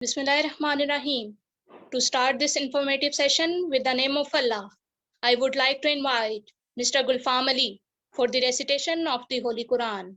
Bismillahirrahmanirrahim. To start this informative session with the name of Allah, I would like to invite Mr. Gulfam Ali for the recitation of the Holy Quran.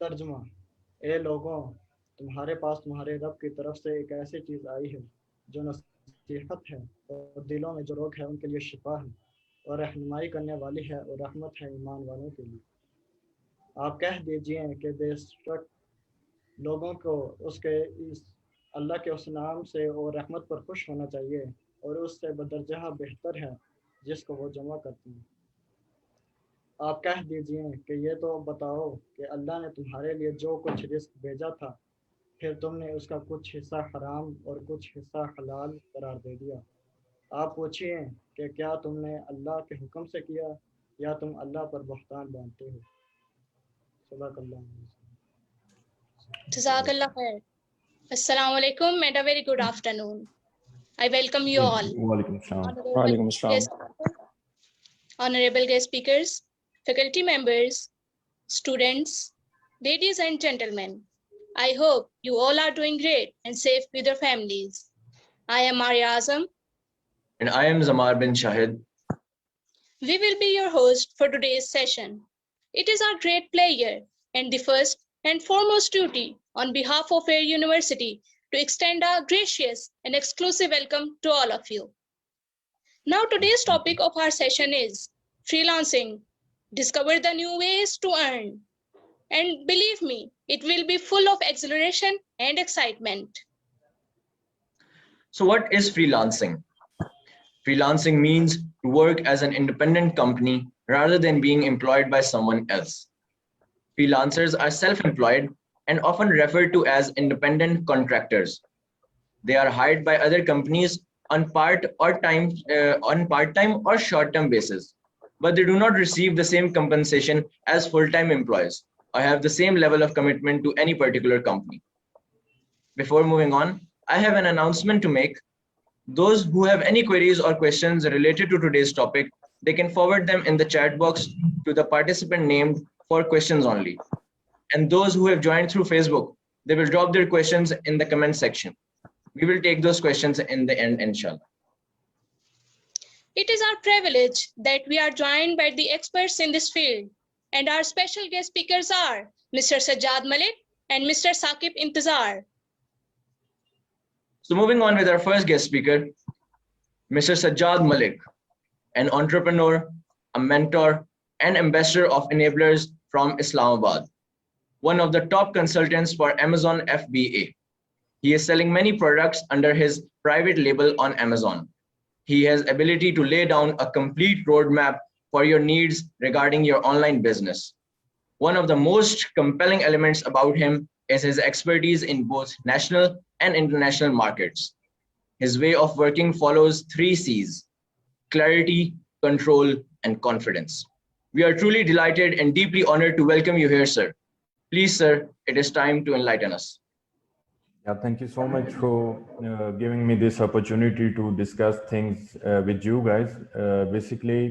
तर्जुमा ए लोगों तुम्हारे पास तुम्हारे रब की तरफ से एक ऐसी चीज़ आई है जो नसीहत है और दिलों में जो रोग है उनके लिए शिफा है और रहनुमाई करने वाली है और रहमत है ईमान वालों के लिए। आप कह दीजिए कि बेशक लोगों को उसके इस अल्लाह के उस नाम से और रहमत पर खुश होना चाहिए और उससे बदरजह बेहतर है जिसको वो जमा करते हैं। आप कह दीजिए कि ये तो बताओ कि अल्लाह ने तुम्हारे लिए जो कुछ रिस्क भेजा था फिर तुमने उसका कुछ हिस्सा हराम और कुछ हिस्सा हलाल करार दे दिया। आप पूछिए कि क्या तुमने अल्लाह के हुक्म से किया या तुम अल्लाह पर बहतान बांधते हो। सदाकल्लाह। Jazakallah khair. Assalamu alaikum and a very good afternoon. I welcome you all. Honorable guest speakers, faculty members, students, ladies and gentlemen. I hope you all are doing great and safe with your families. I am Maria Azam. And I am Zamar bin Shahid. We will be your host for today's session. It is our great pleasure and the first and foremost duty on behalf of Air University to extend a gracious and exclusive welcome to all of you. Now today's topic of our session is freelancing. Discover the new ways to earn. And believe me, it will be full of exhilaration and excitement. So what is freelancing? Freelancing means to work as an independent company rather than being employed by someone else. Freelancers are self-employed and often referred to as independent contractors. They are hired by other companies on part-time or short-term basis, but they do not receive the same compensation as full-time employees or have the same level of commitment to any particular company. Before moving on, I have an announcement to make. Those who have any queries or questions related to today's topic, they can forward them in the chat box to the participant named for questions only. And those who have joined through Facebook, they will drop their questions in the comment section. We will take those questions in the end, inshallah. It is our privilege that we are joined by the experts in this field, and our special guest speakers are Mr. Sajjad Malik and Mr. Saqib Intizar. So moving on with our first guest speaker, Mr. Sajjad Malik, an entrepreneur, a mentor, and ambassador of Enablers from Islamabad, one of the top consultants for Amazon FBA. He is selling many products under his private label on Amazon. He has ability to lay down a complete roadmap for your needs regarding your online business. One of the most compelling elements about him is his expertise in both national and international markets. His way of working follows 3 C's: clarity, control, and confidence. We are truly delighted and deeply honored to welcome you here, sir. Please, sir, it is time to enlighten us. Yeah, thank you so much for giving me this opportunity to discuss things with you guys. Basically,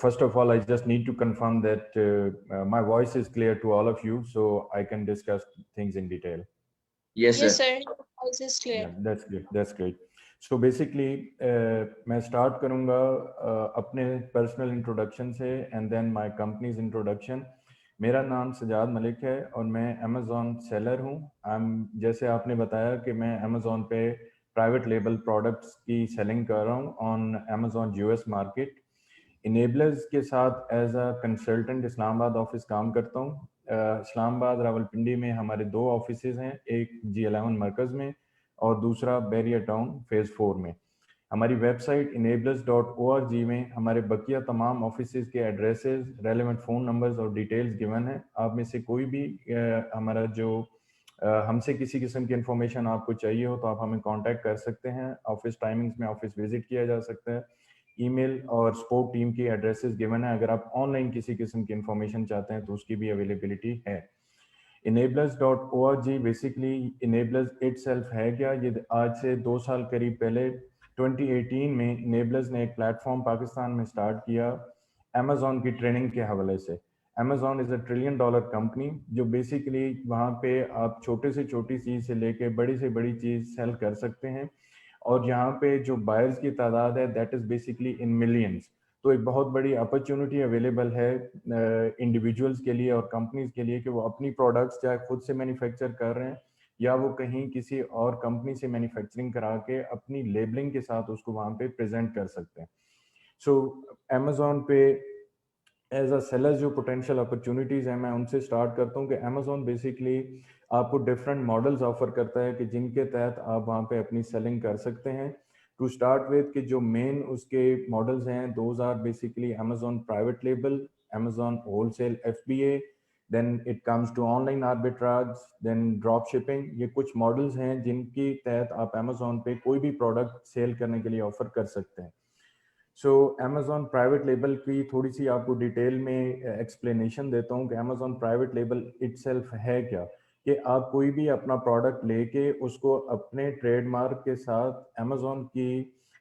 first of all, I just need to confirm that my voice is clear to all of you, so I can discuss things in detail. Yes, Yes, sir. sir. Your voice is clear. Yeah, that's good. That's great. So basically, मैं start करूँगा अपने personal introduction से and then my company's introduction. मेरा नाम सजाद मलिक है और मैं Amazon seller हूँ. जैसे आपने बताया कि मैं Amazon पे private label products की selling कर रहा हूँ on Amazon US market. Enablers के साथ as a consultant Islamabad office काम करता हूँ. इस्लामाबाद रावलपिंडी में हमारे 2 ऑफिसेज हैं, एक G11 मरकज़ में और दूसरा बैरियर टाउन फेज़ 4 में. हमारी वेबसाइट enablers.org में हमारे बकिया तमाम ऑफिसेज के एड्रेसेस, रेलेवेंट फ़ोन नंबर्स और डिटेल्स गिवन है. आप में से कोई भी हमारा जो हमसे किसी किस्म की इंफॉर्मेशन आपको चाहिए हो तो आप हमें कांटेक्ट कर सकते हैं. ऑफिस टाइमिंग्स में ऑफिस विजिट किया जा सकता है. ईमेल और सपोर्ट टीम की एड्रेसेस गिवन है. अगर आप ऑनलाइन किसी किस्म की इंफॉर्मेशन चाहते हैं तो उसकी भी अवेलेबिलिटी है. enablers.org बेसिकली enablers itself है क्या? ये आज से 2 साल करीब पहले 2018 में enablers ने एक प्लेटफॉर्म पाकिस्तान में स्टार्ट किया Amazon की ट्रेनिंग के हवाले से. Amazon इज़ $1 ट्रिलियन कंपनी जो बेसिकली वहाँ पे आप छोटे से छोटी चीज़ से लेके बड़ी से बड़ी चीज़ सेल कर सकते हैं और यहाँ पे जो बायर्स की तादाद है that is basically in millions. तो एक बहुत बड़ी अपॉर्चुनिटी अवेलेबल है इंडिविजुअल्स के लिए और कंपनीज के लिए कि वो अपनी प्रोडक्ट्स चाहे खुद से मैन्युफैक्चर कर रहे हैं या वो कहीं किसी और कंपनी से मैन्युफैक्चरिंग करा के अपनी लेबलिंग के साथ उसको वहाँ पे प्रेजेंट कर सकते हैं. सो अमेज़ॉन पे एज अ सेलर जो पोटेंशियल अपॉर्चुनिटीज़ हैं मैं उनसे स्टार्ट करता हूँ कि अमेज़ॉन बेसिकली आपको डिफरेंट मॉडल्स ऑफर करता है कि जिनके तहत आप वहाँ पे अपनी सेलिंग कर सकते हैं. टू स्टार्ट विद कि जो मेन उसके मॉडल्स हैं those are basically Amazon private label, Amazon wholesale FBA, then it comes to online arbitrage, then drop shipping. ये कुछ मॉडल्स हैं जिनके तहत आप Amazon पे कोई भी प्रोडक्ट सेल करने के लिए ऑफर कर सकते हैं. सो Amazon प्राइवेट लेबल की थोड़ी सी आपको डिटेल में एक्सप्लेनेशन देता हूँ कि Amazon प्राइवेट लेबल इटसेल्फ है क्या. कि आप कोई भी अपना प्रोडक्ट लेके उसको अपने ट्रेडमार्क के साथ Amazon की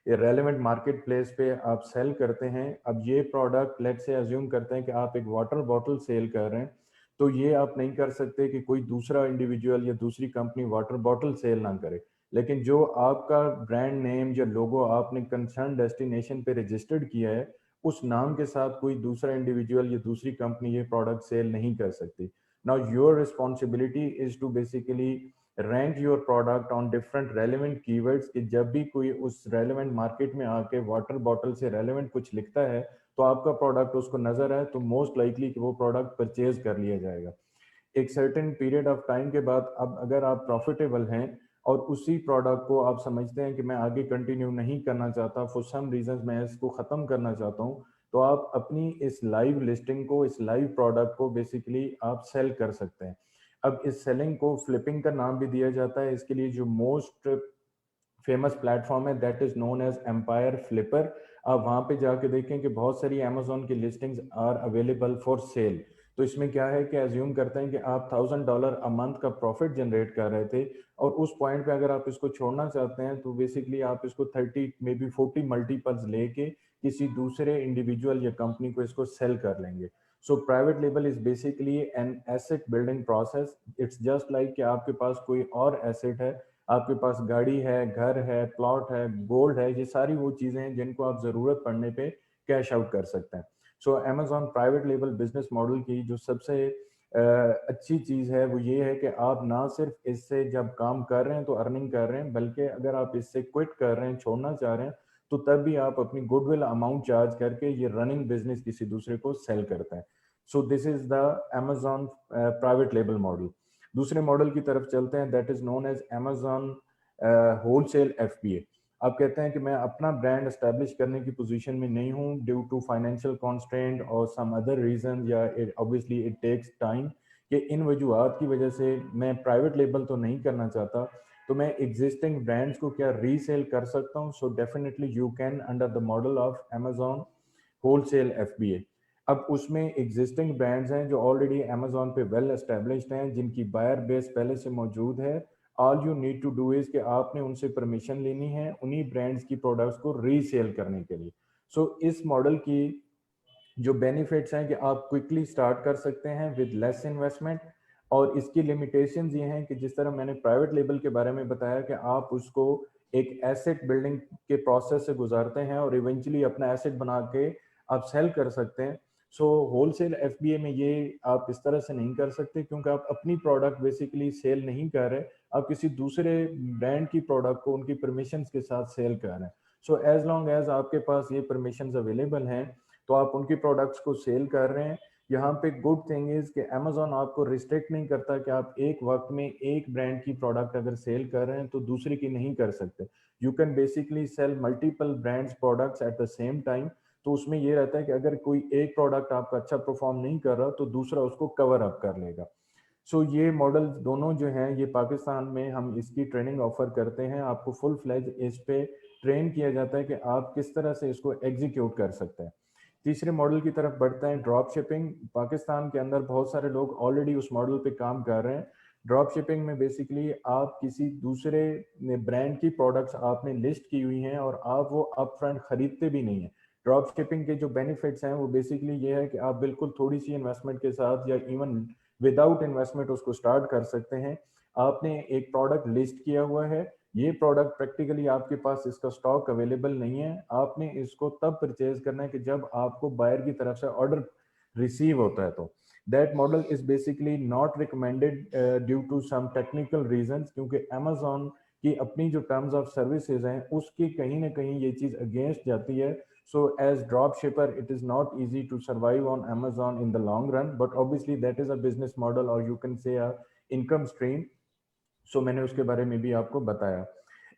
रेलेवेंट मार्केट प्लेस पे आप सेल करते हैं. अब ये प्रोडक्ट लेट्स से अज्यूम करते हैं कि आप एक वाटर बॉटल सेल कर रहे हैं तो ये आप नहीं कर सकते कि कोई दूसरा इंडिविजुअल या दूसरी कंपनी वाटर बॉटल सेल ना करे. लेकिन जो आपका ब्रांड नेम या लोगो आपने कंसर्न डेस्टिनेशन पे रजिस्टर्ड किया है उस नाम के साथ कोई दूसरा इंडिविजुअल या दूसरी कंपनी ये प्रोडक्ट सेल नहीं कर सकती. Now your responsibility is to basically rank your product on different relevant keywords कि जब भी कोई उस रेलेवेंट मार्केट में आके वाटर बॉटल से रेलेवेंट कुछ लिखता है तो आपका प्रोडक्ट उसको नजर आए तो मोस्ट लाइकली कि वो प्रोडक्ट परचेज कर लिया जाएगा. एक सर्टेन पीरियड ऑफ टाइम के बाद अब अगर आप प्रॉफिटेबल हैं और उसी प्रोडक्ट को आप समझते हैं कि मैं आगे कंटिन्यू नहीं करना चाहता, फॉर सम रीजंस मैं इसको ख़त्म करना चाहता हूँ, तो आप अपनी इस लाइव लिस्टिंग को, इस लाइव प्रोडक्ट को बेसिकली आप सेल कर सकते हैं. अब इस सेलिंग को फ्लिपिंग का नाम भी दिया जाता है. इसके लिए जो मोस्ट फेमस प्लेटफॉर्म है that is known as Empire Flipper. आप वहाँ पे जाके देखें कि बहुत सारी Amazon की listings are available for sale. तो इसमें क्या है कि अज्यूम करते हैं कि आप $1000 अ मंथ का प्रॉफिट जनरेट कर रहे थे और उस पॉइंट पे अगर आप इसको छोड़ना चाहते हैं तो बेसिकली आप इसको 30 मे बी 40 मल्टीपल्स लेके किसी दूसरे इंडिविजुअल या कंपनी को इसको सेल कर लेंगे. So private label is basically an asset building process. It's just like कि आपके पास कोई और एसेट है, आपके पास गाड़ी है, घर है, प्लॉट है, गोल्ड है, ये सारी वो चीज़ें हैं जिनको आप ज़रूरत पड़ने पे कैश आउट कर सकते हैं. सो Amazon private label business model की जो सबसे अच्छी चीज़ है वो ये है कि आप ना सिर्फ इससे जब काम कर रहे हैं तो अर्निंग कर रहे हैं, बल्कि अगर आप इससे क्विट कर रहे हैं, छोड़ना चाह रहे हैं, तो तब भी आप अपनी गुडविल अमाउंट चार्ज करके ये रनिंग बिजनेस किसी दूसरे को सेल करते हैं. So this is the Amazon private label model. दूसरे मॉडल की तरफ चलते हैं that is known as Amazon wholesale FBA. आप कहते हैं कि मैं अपना ब्रांड एस्टेब्लिश करने की पोजीशन में नहीं हूं ड्यू टू फाइनेंशियल कॉन्स्ट्रेंट और सम अदर रीजन, या ऑब्वियसली इट टेक्स टाइम, कि इन वजूहत की वजह से मैं प्राइवेट लेबल तो नहीं करना चाहता, तो मैं एग्जिस्टिंग ब्रांड्स को क्या रीसेल कर सकता हूं? So definitely you can under the model of Amazon wholesale FBA। अब उसमें एग्जिस्टिंग ब्रांड्स हैं जो ऑलरेडी अमेजोन पे वेल एस्टेब्लिश्ड हैं, जिनकी बायर बेस पहले से मौजूद है। All you need to do is कि आपने उनसे परमिशन लेनी है उन्हीं ब्रांड्स की प्रोडक्ट्स को रीसेल करने के लिए। सो इस मॉडल की जो बेनिफिट्स हैं कि आप क्विकली स्टार्ट कर सकते हैं विद लेस इन्वेस्टमेंट, और इसकी लिमिटेशंस ये हैं कि जिस तरह मैंने प्राइवेट लेबल के बारे में बताया कि आप उसको एक एसेट बिल्डिंग के प्रोसेस से गुजारते हैं और इवेंचुअली अपना एसेट बना के आप सेल कर सकते हैं। सो होलसेल FBA में ये आप इस तरह से नहीं कर सकते, क्योंकि आप अपनी प्रोडक्ट बेसिकली सेल नहीं कर रहे, आप किसी दूसरे ब्रांड की प्रोडक्ट को उनकी परमिशंस के साथ सेल कर रहे हैं। सो एज लॉन्ग एज आपके पास ये परमिशंस अवेलेबल हैं तो आप उनकी प्रोडक्ट्स को सेल कर रहे हैं। यहाँ पे गुड थिंग इज कि अमेजोन आपको रिस्ट्रिक्ट नहीं करता कि आप एक वक्त में एक ब्रांड की प्रोडक्ट अगर सेल कर रहे हैं तो दूसरे की नहीं कर सकते। You can basically sell multiple brands products at the same time. तो उसमें ये रहता है कि अगर कोई एक प्रोडक्ट आपका अच्छा परफॉर्म नहीं कर रहा तो दूसरा उसको कवर अप कर लेगा। सो ये मॉडल दोनों जो हैं ये पाकिस्तान में हम इसकी ट्रेनिंग ऑफर करते हैं। आपको फुल फ्लेज इस पे ट्रेन किया जाता है कि आप किस तरह से इसको एग्जीक्यूट कर सकते हैं। तीसरे मॉडल की तरफ बढ़ते हैं, ड्रॉप शिपिंग। पाकिस्तान के अंदर बहुत सारे लोग ऑलरेडी उस मॉडल पे काम कर रहे हैं। ड्रॉप शिपिंग में बेसिकली आप किसी दूसरे ब्रांड की प्रोडक्ट्स आपने लिस्ट की हुई हैं और आप वो अपफ्रंट खरीदते भी नहीं है। ड्रॉप शिपिंग के जो बेनिफिट्स हैं वो बेसिकली ये है कि आप बिल्कुल थोड़ी सी इन्वेस्टमेंट के साथ या इवन विदाउट इन्वेस्टमेंट उसको स्टार्ट कर सकते हैं। आपने एक प्रोडक्ट लिस्ट किया हुआ है, ये प्रोडक्ट प्रैक्टिकली आपके पास इसका स्टॉक अवेलेबल नहीं है, आपने इसको तब परचेज करना है कि जब आपको बायर की तरफ से ऑर्डर रिसीव होता है। तो that model is basically not recommended due to some technical reasons, क्योंकि अमेजोन की अपनी जो टर्म्स ऑफ सर्विसेज हैं उसकी कहीं ना कहीं ये चीज अगेंस्ट जाती है। So as drop shipper, it is not easy to survive on Amazon in the long run, but obviously that is a business model or you can say a income stream. So मैंने उसके बारे में भी आपको बताया।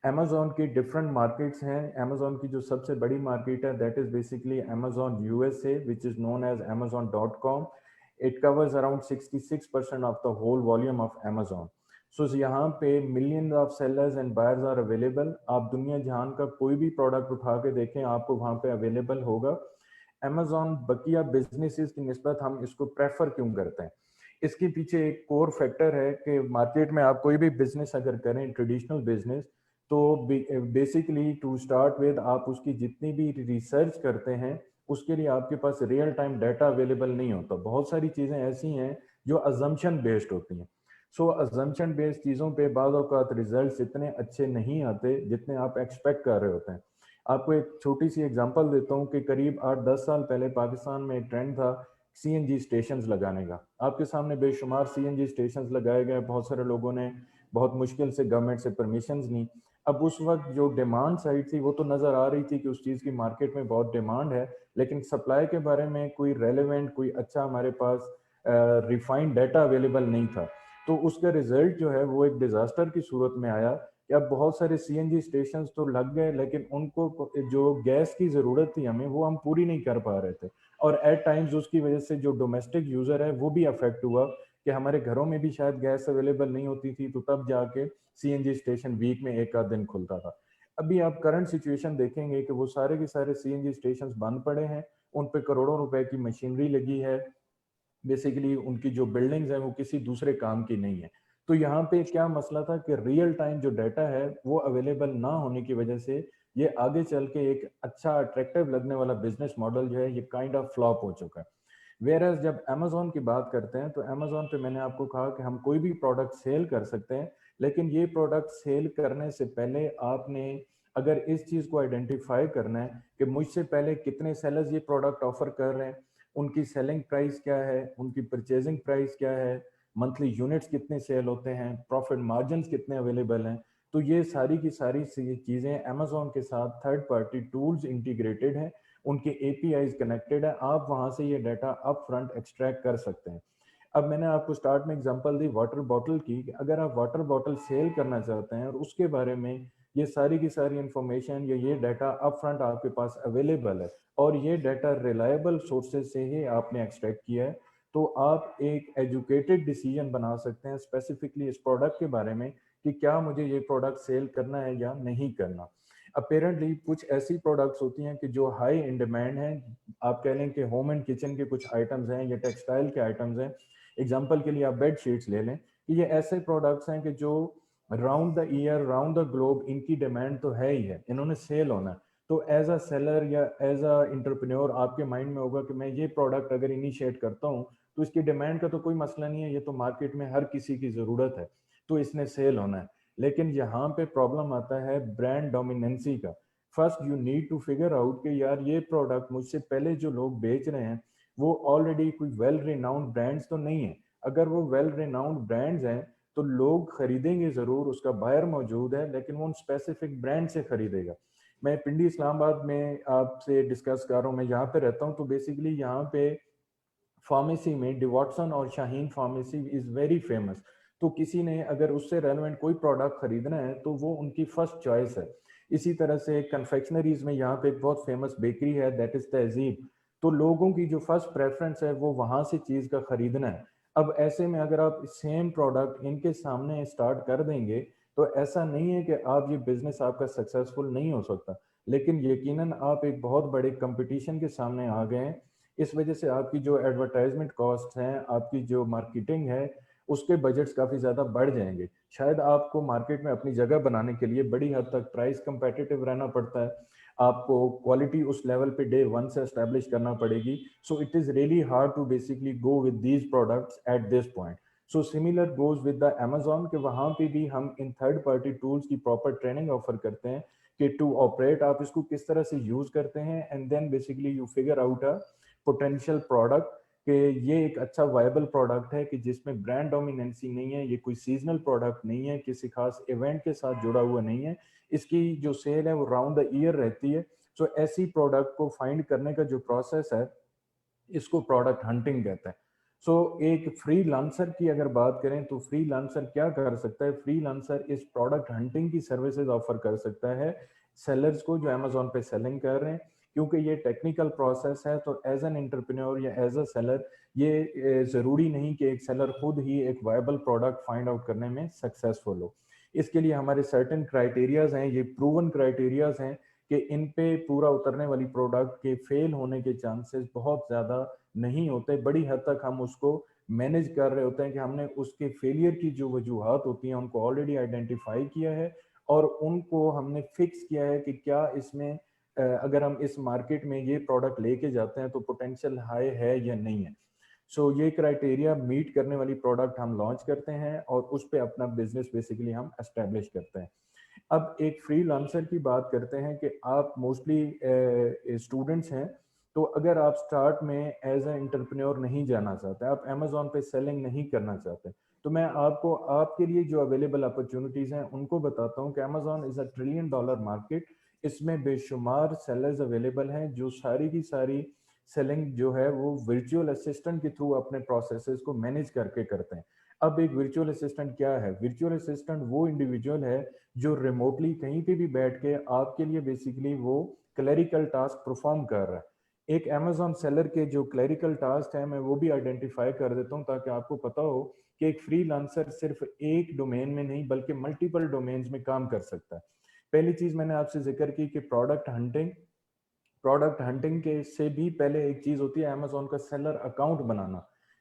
Amazon की different markets हैं। Amazon की जो सबसे बड़ी मार्केट है that is basically Amazon USA, which is known as Amazon.com. It covers around 66% of the whole volume of Amazon. So यहाँ पे million of sellers and buyers are available. आप दुनिया जहान का कोई भी प्रोडक्ट उठा के देखें आपको वहाँ पे अवेलेबल होगा। अमेजोन बकिया बिजनेसेस की निस्बत हम इसको प्रेफर क्यों करते हैं? इसके पीछे एक कोर फैक्टर है कि मार्केट में आप कोई भी बिजनेस अगर करें, ट्रेडिशनल बिजनेस, तो बेसिकली टू स्टार्ट विद आप उसकी जितनी भी रिसर्च करते हैं उसके लिए आपके पास रियल टाइम डाटा अवेलेबल नहीं होता। बहुत सारी चीज़ें ऐसी हैं जो अजम्पशन बेस्ड होती हैं। सो अजम्पशन बेस्ड चीज़ों पे बाद औक़ात रिजल्ट्स इतने अच्छे नहीं आते जितने आप एक्सपेक्ट कर रहे होते हैं। आपको एक छोटी सी एग्जांपल देता हूँ कि करीब 8-10 साल पहले पाकिस्तान में एक ट्रेंड था CNG स्टेशंस लगाने का। आपके सामने बेशुमार CNG स्टेशंस लगाए गए, बहुत सारे लोगों ने बहुत मुश्किल से गवर्नमेंट से परमिशंस ली। अब उस वक्त जो डिमांड साइड थी वो तो नज़र आ रही थी कि उस चीज़ की मार्केट में बहुत डिमांड है, लेकिन सप्लाई के बारे में कोई रेलेवेंट, कोई अच्छा हमारे पास रिफाइंड डाटा अवेलेबल नहीं था। तो उसका रिजल्ट जो है वो एक डिजास्टर की सूरत में आया कि अब बहुत सारे CNG स्टेशन तो लग गए लेकिन उनको जो गैस की ज़रूरत थी हमें वो हम पूरी नहीं कर पा रहे थे, और एट टाइम्स उसकी वजह से जो डोमेस्टिक यूज़र है वो भी अफेक्ट हुआ कि हमारे घरों में भी शायद गैस अवेलेबल नहीं होती थी, तो तब जाके CNG स्टेशन वीक में एक आध दिन खुलता था। अभी आप करंट सिचुएशन देखेंगे कि वो सारे के सारे CNG स्टेशन बंद पड़े हैं, उन पे करोड़ों रुपए की मशीनरी लगी है, बेसिकली उनकी जो बिल्डिंग्स हैं वो किसी दूसरे काम की नहीं है। तो यहाँ पे क्या मसला था कि रियल टाइम जो डाटा है वो अवेलेबल ना होने की वजह से ये आगे चल के एक अच्छा अट्रैक्टिव लगने वाला बिजनेस मॉडल जो है ये काइंड ऑफ फ्लॉप हो चुका है। वेयरएज जब अमेजोन की बात करते हैं तो अमेजोन पे मैंने आपको कहा कि हम कोई भी प्रोडक्ट सेल कर सकते हैं, लेकिन ये प्रोडक्ट सेल करने से पहले आपने अगर इस चीज़ को आइडेंटिफाई करना है कि मुझसे पहले कितने सेलर्स ये प्रोडक्ट ऑफर कर रहे हैं, उनकी सेलिंग प्राइस क्या है, उनकी परचेजिंग प्राइस क्या है, मंथली यूनिट्स कितने सेल होते हैं, प्रॉफिट मार्जिन कितने अवेलेबल हैं। तो ये सारी की सारी चीज़ें अमेजोन के साथ थर्ड पार्टी टूल्स इंटीग्रेटेड हैं, उनके APIs कनेक्टेड है, आप वहाँ से ये डाटा अप फ्रंट एक्सट्रैक्ट कर सकते हैं। अब मैंने आपको स्टार्ट में एग्जांपल दी वाटर बॉटल की, अगर आप वाटर बॉटल सेल करना चाहते हैं और उसके बारे में ये सारी की सारी इंफॉर्मेशन या ये डाटा अप फ्रंट आपके पास अवेलेबल है और ये डाटा रिलायबल सोर्सेज से ही आपने एक्सट्रैक्ट किया है, तो आप एक एजुकेटेड डिसीजन बना सकते हैं स्पेसिफिकली इस प्रोडक्ट के बारे में कि क्या मुझे ये प्रोडक्ट सेल करना है या नहीं करना। अपेरेंटली कुछ ऐसी प्रोडक्ट्स होती हैं कि जो हाई इन डिमांड हैं, आप कह लें कि होम एंड किचन के कुछ आइटम्स हैं या टेक्सटाइल के आइटम्स हैं। एग्जांपल के लिए आप बेड शीट्स ले लें कि ये ऐसे प्रोडक्ट्स हैं कि जो round the year round the globe इनकी डिमांड तो है ही है, इन्होंने सेल होना है। तो एज अ सेलर या एज अ इंटरप्रेन्योर आपके माइंड में होगा कि मैं ये प्रोडक्ट अगर इनिशिएट करता हूँ तो इसकी डिमांड का तो कोई मसला नहीं है, ये तो मार्केट में हर किसी की ज़रूरत है, तो इसने सेल होना है। लेकिन यहाँ पे प्रॉब्लम आता है ब्रांड डोमिनेंसी का। First you need to figure out कि यार ये प्रोडक्ट मुझसे पहले जो लोग बेच रहे हैं वो ऑलरेडी कोई वेल रिनाउंड ब्रांड्स तो नहीं है। अगर वो वेल रिनाउंड ब्रांड्स हैं तो लोग खरीदेंगे ज़रूर, उसका बायर मौजूद है, लेकिन वो उन स्पेसिफिक ब्रांड से खरीदेगा। मैं पिंडी इस्लामाबाद में आपसे डिस्कस कर रहा हूँ, मैं यहाँ पे रहता हूँ, तो बेसिकली यहाँ पे फार्मेसी में डिवॉटसन और Shaheen pharmacy is very famous. तो किसी ने अगर उससे रेलेवेंट कोई प्रोडक्ट खरीदना है तो वो उनकी फर्स्ट चॉइस है। इसी तरह से कन्फेक्शनरीज में यहाँ पे एक बहुत फेमस बेकरी है, दैट इज़ तहजीब। तो लोगों की जो फर्स्ट प्रेफरेंस है वो वहाँ से चीज़ का खरीदना है। अब ऐसे में अगर आप सेम प्रोडक्ट इनके सामने स्टार्ट कर देंगे तो ऐसा नहीं है कि आप ये बिजनेस आपका सक्सेसफुल नहीं हो सकता, लेकिन यकीनन आप एक बहुत बड़े कंपटीशन के सामने आ गए हैं। इस वजह से आपकी जो एडवर्टाइजमेंट कॉस्ट हैं, आपकी जो मार्केटिंग है, उसके बजट्स काफ़ी ज़्यादा बढ़ जाएंगे। शायद आपको मार्केट में अपनी जगह बनाने के लिए बड़ी हद तक प्राइस कंपेटिटिव रहना पड़ता है, आपको क्वालिटी उस लेवल पे डे वन से एस्टेब्लिश करना पड़ेगी। So it is really hard to basically go with these products at this point. So similar goes with the Amazon के वहाँ पे भी हम इन थर्ड पार्टी टूल्स की प्रॉपर ट्रेनिंग ऑफर करते हैं कि टू ऑपरेट आप इसको किस तरह से यूज़ करते हैं, and then basically you figure out a potential product कि ये एक अच्छा वायबल प्रोडक्ट है कि जिसमें ब्रांड डोमिनेंसी नहीं है, ये कोई सीजनल प्रोडक्ट नहीं है, किसी खास इवेंट के साथ जुड़ा हुआ नहीं है, इसकी जो सेल है वो राउंड द ईयर रहती है। सो ऐसी प्रोडक्ट को फाइंड करने का जो प्रोसेस है इसको प्रोडक्ट हंटिंग कहते हैं। सो एक फ्रीलांसर की अगर बात करें तो फ्रीलांसर क्या कर सकता है, फ्रीलांसर इस प्रोडक्ट हंटिंग की सर्विसेज ऑफर कर सकता है सेलर्स को जो अमेजोन पे सेलिंग कर रहे हैं। क्योंकि ये टेक्निकल प्रोसेस है तो एज एन एंटरप्रेन्योर या एज अ सेलर ये ज़रूरी नहीं कि एक सेलर खुद ही एक वायबल प्रोडक्ट फाइंड आउट करने में सक्सेसफुल हो। इसके लिए हमारे सर्टेन क्राइटेरियाज हैं, ये प्रूवन क्राइटेरियाज हैं कि इन पे पूरा उतरने वाली प्रोडक्ट के फेल होने के चांसेस बहुत ज़्यादा नहीं होते। बड़ी हद तक हम उसको मैनेज कर रहे होते हैं कि हमने उसके फेलियर की जो वजूहत होती हैं उनको ऑलरेडी आइडेंटिफाई किया है और उनको हमने फिक्स किया है कि क्या इसमें अगर हम इस मार्केट में ये प्रोडक्ट लेके जाते हैं तो पोटेंशियल हाई है या नहीं है। सो ये क्राइटेरिया मीट करने वाली प्रोडक्ट हम लॉन्च करते हैं और उस पर अपना बिजनेस बेसिकली हम एस्टेब्लिश करते हैं। अब एक फ्रीलांसर की बात करते हैं कि आप मोस्टली स्टूडेंट्स हैं, तो अगर आप स्टार्ट में एज ए एंटरप्रेन्योर नहीं जाना चाहते, आप अमेजोन पे सेलिंग नहीं करना चाहते, तो मैं आपको आपके लिए जो अवेलेबल अपॉर्चुनिटीज़ हैं उनको बताता हूँ कि Amazon is a $1 trillion market. इसमें बेशुमार सेलर्स अवेलेबल हैं जो सारी की सारी सेलिंग जो है वो वर्चुअल असिस्टेंट के थ्रू अपने प्रोसेसेस को मैनेज करके करते हैं। अब एक वर्चुअल असिस्टेंट क्या है? वर्चुअल असिस्टेंट वो इंडिविजुअल है जो रिमोटली कहीं पे भी बैठ के आपके लिए बेसिकली वो क्लरिकल टास्क परफॉर्म कर रहा है। एक अमेजोन सेलर के जो क्लरिकल टास्क है मैं वो भी आइडेंटिफाई कर देता हूँ ताकि आपको पता हो कि एक फ्रीलांसर सिर्फ एक डोमेन में नहीं बल्कि मल्टीपल डोमेन्स में काम कर सकता है। पहली चीज मैंने आपसे जिक्र की कि प्रोडक्ट हंटिंग। प्रोडक्ट हंटिंग के से भी पहले एक चीज होती है अमेजोन का सेलर अकाउंट बनाना,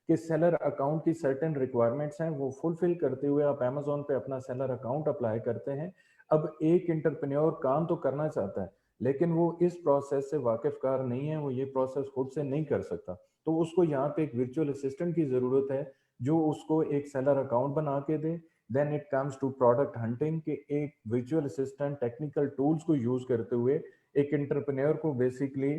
कि सेलर अकाउंट की सर्टेन रिक्वायरमेंट्स हैं वो फुलफिल करते हुए आप अमेजोन पे अपना सेलर अकाउंट अप्लाई करते हैं। अब एक इंटरप्रेन्योर काम तो करना चाहता है लेकिन वो इस प्रोसेस से वाकिफकार नहीं है, वो ये प्रोसेस खुद से नहीं कर सकता, तो उसको यहाँ पे एक वर्चुअल असिस्टेंट की जरूरत है जो उसको एक सेलर अकाउंट बना के दे। Then it comes to product hunting के एक वर्चुअल असिस्टेंट टेक्निकल टूल्स को यूज करते हुए एक इंटरप्रेन्योर को बेसिकली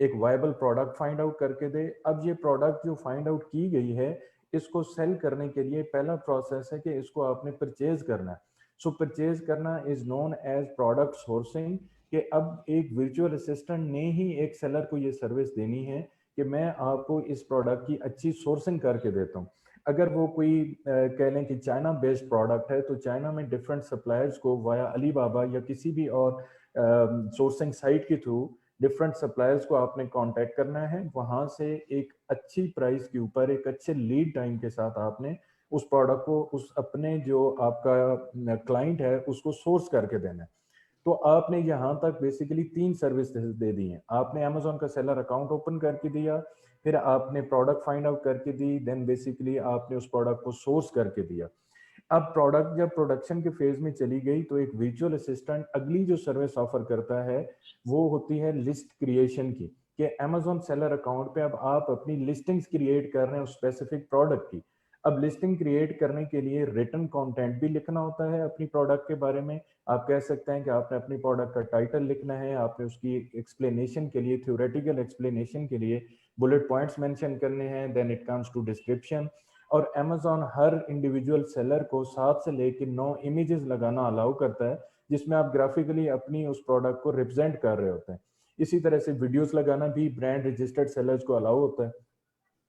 एक वायबल प्रोडक्ट फाइंड आउट करके दे। अब ये प्रोडक्ट जो फाइंड आउट की गई है इसको सेल करने के लिए पहला प्रोसेस है कि इसको आपने परचेज करना है। सो परचेज करना is known as product sourcing, कि अब एक वर्चुअल असिस्टेंट ने ही एक सेलर को ये सर्विस देनी है कि मैं आपको इस प्रोडक्ट की अच्छी सोर्सिंग करके देता हूँ। अगर वो कोई कह लें कि चाइना बेस्ड प्रोडक्ट है, तो चाइना में डिफरेंट सप्लायर्स को वाया अलीबाबा या किसी भी और सोर्सिंग साइट के थ्रू डिफरेंट सप्लायर्स को आपने कांटेक्ट करना है। वहां से एक अच्छी प्राइस के ऊपर एक अच्छे लीड टाइम के साथ आपने उस प्रोडक्ट को उस अपने जो आपका क्लाइंट है उसको सोर्स करके देना है। तो आपने यहाँ तक बेसिकली 3 सर्विसेज दे दी हैं। आपने अमेजोन का सेलर अकाउंट ओपन करके दिया, फिर आपने प्रोडक्ट फाइंड आउट करके दी, देन बेसिकली आपने उस प्रोडक्ट को सोर्स करके दिया। अब प्रोडक्ट जब प्रोडक्शन के फेज में चली गई तो एक वर्चुअल असिस्टेंट अगली जो सर्विस ऑफर करता है वो होती है लिस्ट क्रिएशन की, कि अमेजोन सेलर अकाउंट पे अब आप अपनी लिस्टिंग्स क्रिएट कर रहे हैं उस स्पेसिफिक प्रोडक्ट की। अब लिस्टिंग क्रिएट करने के लिए रिटन कंटेंट भी लिखना होता है अपनी प्रोडक्ट के बारे में। आप कह सकते हैं कि आपने अपनी प्रोडक्ट का टाइटल लिखना है, आपने उसकी एक्सप्लेनेशन के लिए, थ्योरेटिकल एक्सप्लेनेशन के लिए बुलेट पॉइंट्स मेंशन करने हैं, then it comes to description. और अमेजोन हर इंडिविजुअल सेलर को 7 से लेकर 9 इमेजेस लगाना अलाउ करता है, जिसमें आप ग्राफिकली अपनी उस प्रोडक्ट को रिप्रेजेंट कर रहे होते हैं। इसी तरह से वीडियोस लगाना भी ब्रांड रजिस्टर्ड सेलर्स को अलाउ होता है।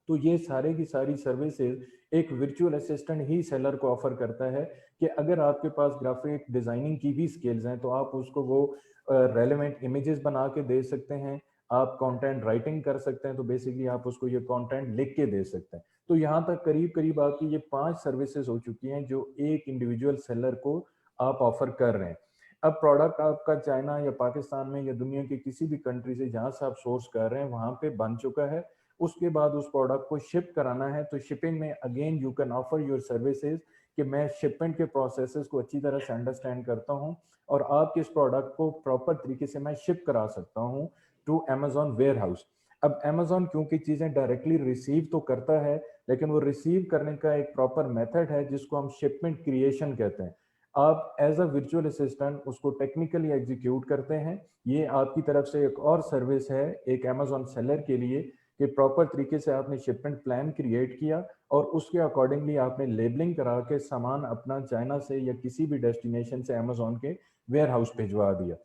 तो ये सारे की सारी सर्विसेज एक वर्चुअल असिस्टेंट ही सेलर को ऑफर करता है कि अगर आपके पास ग्राफिक डिजाइनिंग की भी स्किल्स हैं तो आप उसको वो रेलेवेंट इमेजेस बना के दे सकते हैं, आप कंटेंट राइटिंग कर सकते हैं, तो बेसिकली आप उसको ये कंटेंट लिख के दे सकते हैं। तो यहाँ तक करीब करीब आपकी ये 5 सर्विसेज हो चुकी हैं जो एक इंडिविजुअल सेलर को आप ऑफर कर रहे हैं। अब प्रोडक्ट आपका चाइना या पाकिस्तान में या दुनिया के किसी भी कंट्री से जहाँ से आप सोर्स कर रहे हैं वहां पे बन चुका है। उसके बाद उस प्रोडक्ट को शिप कराना है, तो शिपिंग में again you can offer your services कि मैं शिपमेंट के प्रोसेसेस को अच्छी तरह से अंडरस्टैंड करता हूं और आपके इस प्रोडक्ट को प्रॉपर तरीके से मैं शिप करा सकता हूं टू अमेजोन वेयर हाउस। अब अमेजोन क्योंकि चीजें डायरेक्टली रिसीव तो करता है, लेकिन वो रिसीव करने का एक प्रॉपर मेथड है जिसको हम शिपमेंट क्रिएशन कहते हैं। आप एज अ वर्चुअल असिस्टेंट उसको टेक्निकली एग्जीक्यूट करते हैं। ये आपकी तरफ से एक और सर्विस है एक अमेजोन सेलर के लिए कि प्रॉपर तरीके से आपने शिपमेंट प्लान क्रिएट किया और उसके अकॉर्डिंगली आपने लेबलिंग करा के सामान अपना चाइना से या किसी भी डेस्टिनेशन से अमेजोन के वेयर हाउस भिजवा दिया।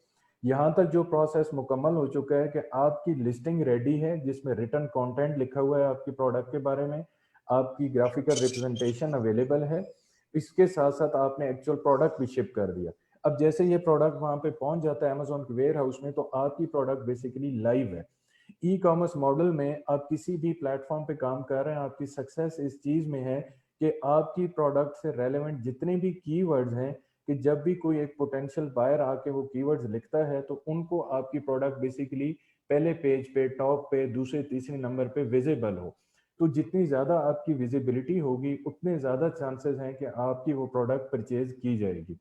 यहाँ तक जो प्रोसेस मुकम्मल हो चुका है कि आपकी लिस्टिंग रेडी है जिसमें रिटन कंटेंट लिखा हुआ है आपकी प्रोडक्ट के बारे में, आपकी ग्राफिकल रिप्रेजेंटेशन अवेलेबल है, इसके साथ साथ आपने एक्चुअल प्रोडक्ट भी शिप कर दिया। अब जैसे ये प्रोडक्ट वहां पे पहुंच जाता है अमेजोन के वेयर हाउस में, तो आपकी प्रोडक्ट बेसिकली लाइव है। ई कॉमर्स मॉडल में आप किसी भी प्लेटफॉर्म पे काम कर रहे हैं, आपकी सक्सेस इस चीज में है कि आपकी प्रोडक्ट से रेलेवेंट जितने भी कीवर्ड्स हैं, कि जब भी कोई एक पोटेंशियल बायर आके वो कीवर्ड्स लिखता है तो उनको आपकी प्रोडक्ट बेसिकली पहले पेज पे, टॉप पे, दूसरे तीसरे नंबर पे विजिबल हो। तो जितनी ज्यादा आपकी विजिबिलिटी होगी उतने ज्यादा चांसेस हैं कि आपकी वो प्रोडक्ट परचेज की जाएगी।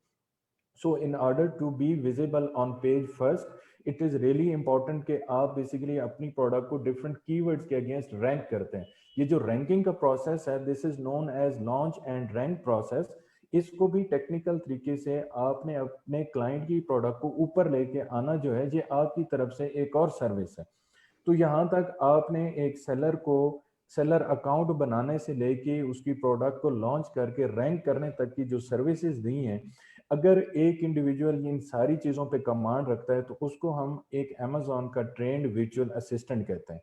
So in order to be visible on page first, it is really important कि आप बेसिकली अपनी प्रोडक्ट को डिफरेंट कीवर्ड्स के अगेंस्ट रैंक करते हैं। ये जो रैंकिंग का प्रोसेस है, this is known as launch and rank process. इसको भी टेक्निकल तरीके से आपने अपने क्लाइंट की प्रोडक्ट को ऊपर लेके आना जो है, ये आपकी तरफ से एक और सर्विस है। तो यहाँ तक आपने एक सेलर को सेलर अकाउंट बनाने से लेके उसकी प्रोडक्ट को लॉन्च करके रैंक करने तक की जो सर्विसेज दी हैं, अगर एक इंडिविजुअल इन सारी चीज़ों पे कमांड रखता है तो उसको हम एक अमेजोन का ट्रेंड वर्चुअल असिस्टेंट कहते हैं।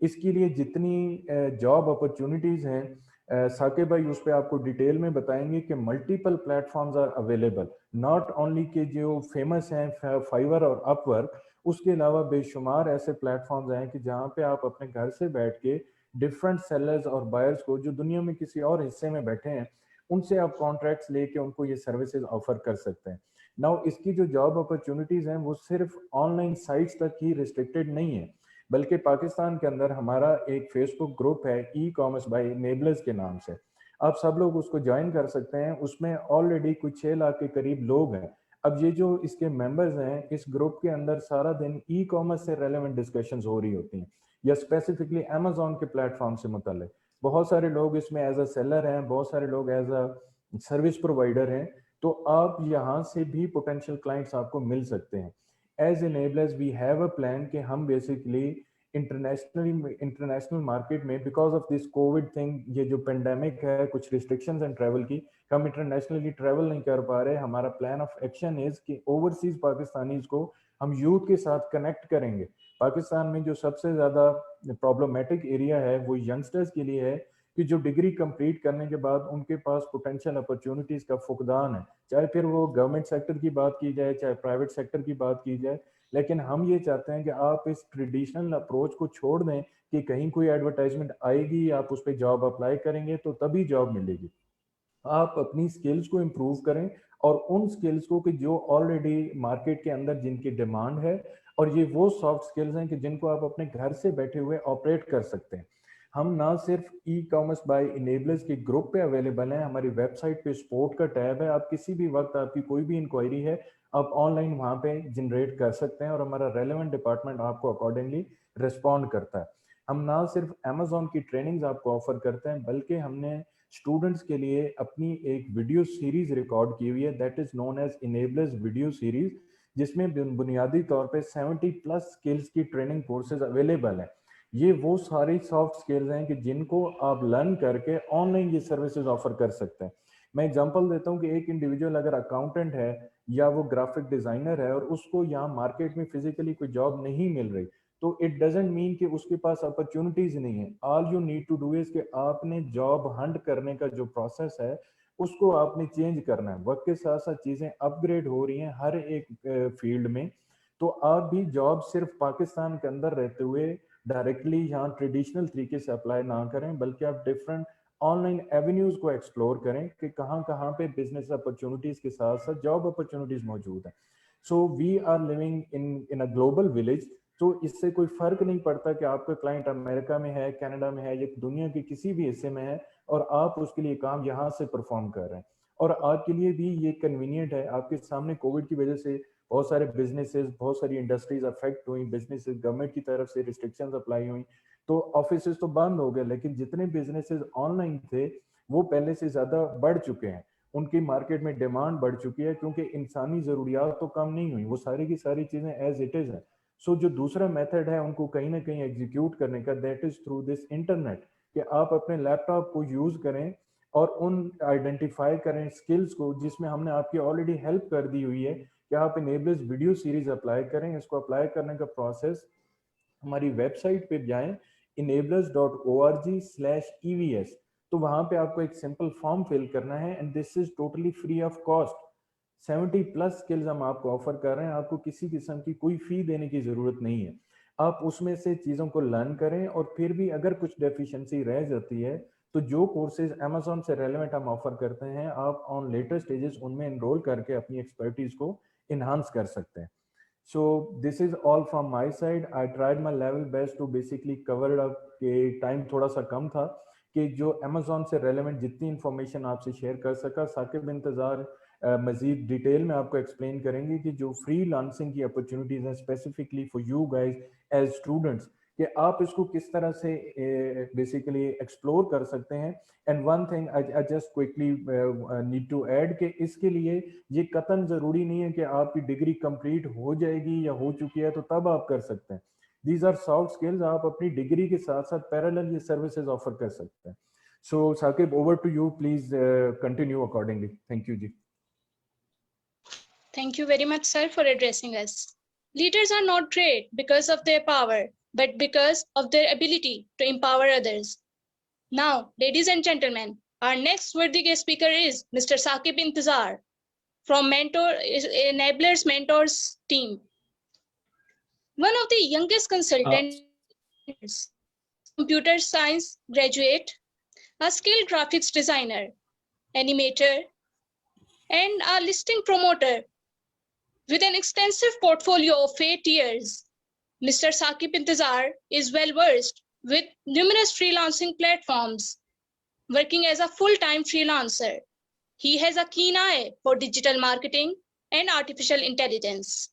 इसके लिए जितनी जॉब अपॉर्चुनिटीज़ हैं, साकिब भाई उस पर आपको डिटेल में बताएंगे कि multiple platforms are available, not only के जो फेमस हैं फाइवर और अपवर्क, उसके अलावा बेशुमार ऐसे प्लेटफॉर्म्स हैं कि जहाँ पे आप अपने घर से बैठ के डिफरेंट सेलर्स और बायर्स को जो दुनिया में किसी और हिस्से में बैठे हैं उनसे आप कॉन्ट्रैक्ट्स लेके उनको ये सर्विसेज ऑफर कर सकते हैं। नाउ इसकी जो जॉब अपॉर्चुनिटीज हैं वो सिर्फ ऑनलाइन साइट्स तक ही रिस्ट्रिक्टेड नहीं है, बल्कि पाकिस्तान के अंदर हमारा एक फेसबुक ग्रुप है ई कॉमर्स बाय इनेबलर्स के नाम से, आप सब लोग उसको ज्वाइन कर सकते हैं। उसमें ऑलरेडी कुछ 6 लाख के करीब लोग हैं। अब ये जो इसके मेंबर्स हैं इस ग्रुप के अंदर सारा दिन ई कॉमर्स से रेलेवेंट डिस्कशंस हो रही होती हैं या स्पेसिफिकली अमेजोन के प्लेटफॉर्म से मुताल्लिक। बहुत सारे लोग इसमें एज अ सेलर हैं, बहुत सारे लोग एज अ सर्विस प्रोवाइडर हैं, तो आप यहाँ से भी पोटेंशियल क्लाइंट्स आपको मिल सकते हैं। As enablers we have a plan कि हम बेसिकली इंटरनेशनल मार्केट में because of this covid thing, ये जो पेंडेमिक है, कुछ रिस्ट्रिक्शंस हैं ट्रैवल की, हम इंटरनेशनली ट्रैवल नहीं कर पा रहे। हमारा प्लान ऑफ एक्शन इज कि ओवरसीज पाकिस्तानीज को हम यूथ के साथ कनेक्ट करेंगे। पाकिस्तान में जो सबसे ज्यादा प्रॉब्लमेटिक एरिया है वो यंगस्टर्स के लिए है कि जो डिग्री कंप्लीट करने के बाद उनके पास पोटेंशियल अपॉर्चुनिटीज का फुकदान है, चाहे फिर वो गवर्नमेंट सेक्टर की बात की जाए चाहे प्राइवेट सेक्टर की बात की जाए। लेकिन हम ये चाहते हैं कि आप इस ट्रेडिशनल अप्रोच को छोड़ दें कि कहीं कोई एडवर्टाइजमेंट आएगी, आप उस पर जॉब अप्लाई करेंगे तो तभी जॉब मिलेगी। आप अपनी स्किल्स को इम्प्रूव करें और उन स्किल्स को कि जो ऑलरेडी मार्केट के अंदर जिनकी डिमांड है, और ये वो सॉफ्ट स्किल्स हैं कि जिनको आप अपने घर से बैठे हुए ऑपरेट कर सकते हैं। हम ना सिर्फ ई कॉमर्स बाय इनेबलर्स के ग्रुप पे अवेलेबल हैं, हमारी वेबसाइट पे सपोर्ट का टैब है, आप किसी भी वक्त आपकी कोई भी इंक्वायरी है आप ऑनलाइन वहाँ पे जनरेट कर सकते हैं और हमारा रेलेवेंट डिपार्टमेंट आपको अकॉर्डिंगली रिस्पॉन्ड करता है। हम ना सिर्फ अमेजोन की ट्रेनिंग्स आपको ऑफर करते हैं बल्कि हमने स्टूडेंट्स के लिए अपनी एक वीडियो सीरीज रिकॉर्ड की हुई है, that is known as enablers video series, जिसमें बुनियादी तौर पे 70 प्लस स्किल्स की ट्रेनिंग कोर्सेज अवेलेबल है। ये वो सारी सॉफ्ट स्किल्स हैं कि जिनको आप लर्न करके ऑनलाइन ये सर्विसेज ऑफर कर सकते हैं। मैं एग्जांपल देता हूँ कि एक इंडिविजुअल अगर अकाउंटेंट है या वो ग्राफिक डिजाइनर है और उसको यहाँ मार्केट में फिजिकली कोई जॉब नहीं मिल रही, तो इट डजंट मीन कि उसके पास अपॉर्चुनिटीज नहीं है। All you need to do is कि आपने जॉब हंट करने का जो प्रोसेस है उसको आपने चेंज करना है। वक्त के साथ साथ चीजें अपग्रेड हो रही हैं हर एक फील्ड में, तो आप भी जॉब सिर्फ पाकिस्तान के अंदर रहते हुए डायरेक्टली यहाँ ट्रेडिशनल तरीके से अप्लाई ना करें, बल्कि आप डिफरेंट ऑनलाइन एवेन्यूज को एक्सप्लोर करें कि कहाँ कहाँ पे बिजनेस अपॉर्चुनिटीज के साथ साथ जॉब अपॉर्चुनिटीज मौजूद है। So we are living in a global village, तो इससे कोई फर्क नहीं पड़ता कि आपका क्लाइंट अमेरिका में है, कनाडा में है या दुनिया के किसी भी हिस्से में है और आप उसके लिए काम यहाँ से परफॉर्म कर रहे हैं। और आपके लिए भी ये कन्वीनियंट है। आपके सामने कोविड की वजह से बहुत सारे बिजनेसेस, बहुत सारी इंडस्ट्रीज अफेक्ट हुई, बिजनेसेस गवर्नमेंट की तरफ से रिस्ट्रिक्शंस अप्लाई हुई, तो ऑफिसेज तो बंद हो गए, लेकिन जितने बिजनेसेस ऑनलाइन थे वो पहले से ज्यादा बढ़ चुके हैं, उनकी मार्केट में डिमांड बढ़ चुकी है क्योंकि इंसानी जरूरियात तो कम नहीं हुई, वो सारी की सारी चीजें एज इट इज है। सो जो दूसरा मेथड है उनको कहीं ना कहीं एग्जीक्यूट करने का, that is through this internet, कि आप अपने लैपटॉप को यूज करें और उन आइडेंटिफाई करें स्किल्स को जिसमें हमने आपकी ऑलरेडी हेल्प कर दी हुई है कि आप इनेबल्स वीडियो सीरीज अप्लाई करें। इसको अप्लाई करने का प्रोसेस, हमारी वेबसाइट पे जाएं enablers.org/evs, तो वहां पे आपको एक सिंपल फॉर्म फिल करना है and this is totally free of cost. 70 plus skills हम आपको ऑफर कर रहे हैं, आपको किसी किस्म की कोई फी देने की जरूरत नहीं है। आप उसमें से चीजों को लर्न करें और फिर भी अगर कुछ डेफिशिएंसी रह जाती है तो जो कोर्सेज अमेजोन से रेलेवेंट हम ऑफर करते हैं, आप ऑन लेटर स्टेजेस उनमें एनरोल करके अपनी एक्सपर्टीज को इन्हांस कर सकते हैं। So this is all from my side. I tried my level best to basically cover it up कि टाइम थोड़ा सा कम था कि जो अमेजोन से रेलेवेंट जितनी इंफॉर्मेशन आपसे शेयर कर सका। साकिब इंतजार मजीद डिटेल में आपको एक्सप्लेन करेंगे कि जो फ्री लांसिंग की अपॉर्चुनिटीज हैं specifically for you guys as students, कि आप इसको किस तरह से बेसिकली एक्सप्लोर कर सकते हैं। And one thing I just quickly need to add कि इसके लिए ये कतन जरूरी नहीं है कि आपकी डिग्री कंप्लीट हो जाएगी या हो चुकी है तो तब आप कर सकते हैं। दीज आर सॉफ्ट स्किल्स, आप अपनी डिग्री के साथ साथ पैरेलल ये सर्विसेज ऑफर कर सकते हैं। So Saqib, over to you, please continue accordingly. Thank you जी। Thank you very much, sir, for addressing us. Leaders are not great because of their power, but because of their ability to empower others. Now, ladies and gentlemen, our next worthy guest speaker is Mr. Saqib Intizar from Enablers Mentors team. One of the youngest consultants, computer science graduate, a skilled graphics designer, animator, and a listing promoter with an extensive portfolio of 8 years. Mr. Saqib Intizar is well versed with numerous freelancing platforms, working as a full-time freelancer. He has a keen eye for digital marketing and artificial intelligence.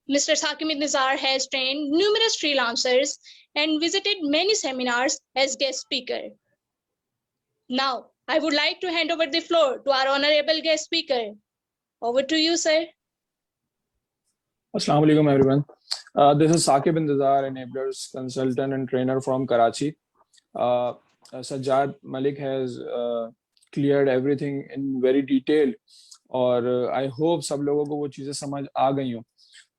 Mr. Saqib Intizar has trained numerous freelancers and visited many seminars as guest speaker. Now, I would like to hand over the floor to our honorable guest speaker. Over to you, sir. Assalamu alaikum everyone. This is Saqib Intizar, Enablers consultant and trainer from Karachi. Sajjad Malik has cleared everything in very detail और I hope सब लोगों को वो चीज़ें समझ आ गई हों।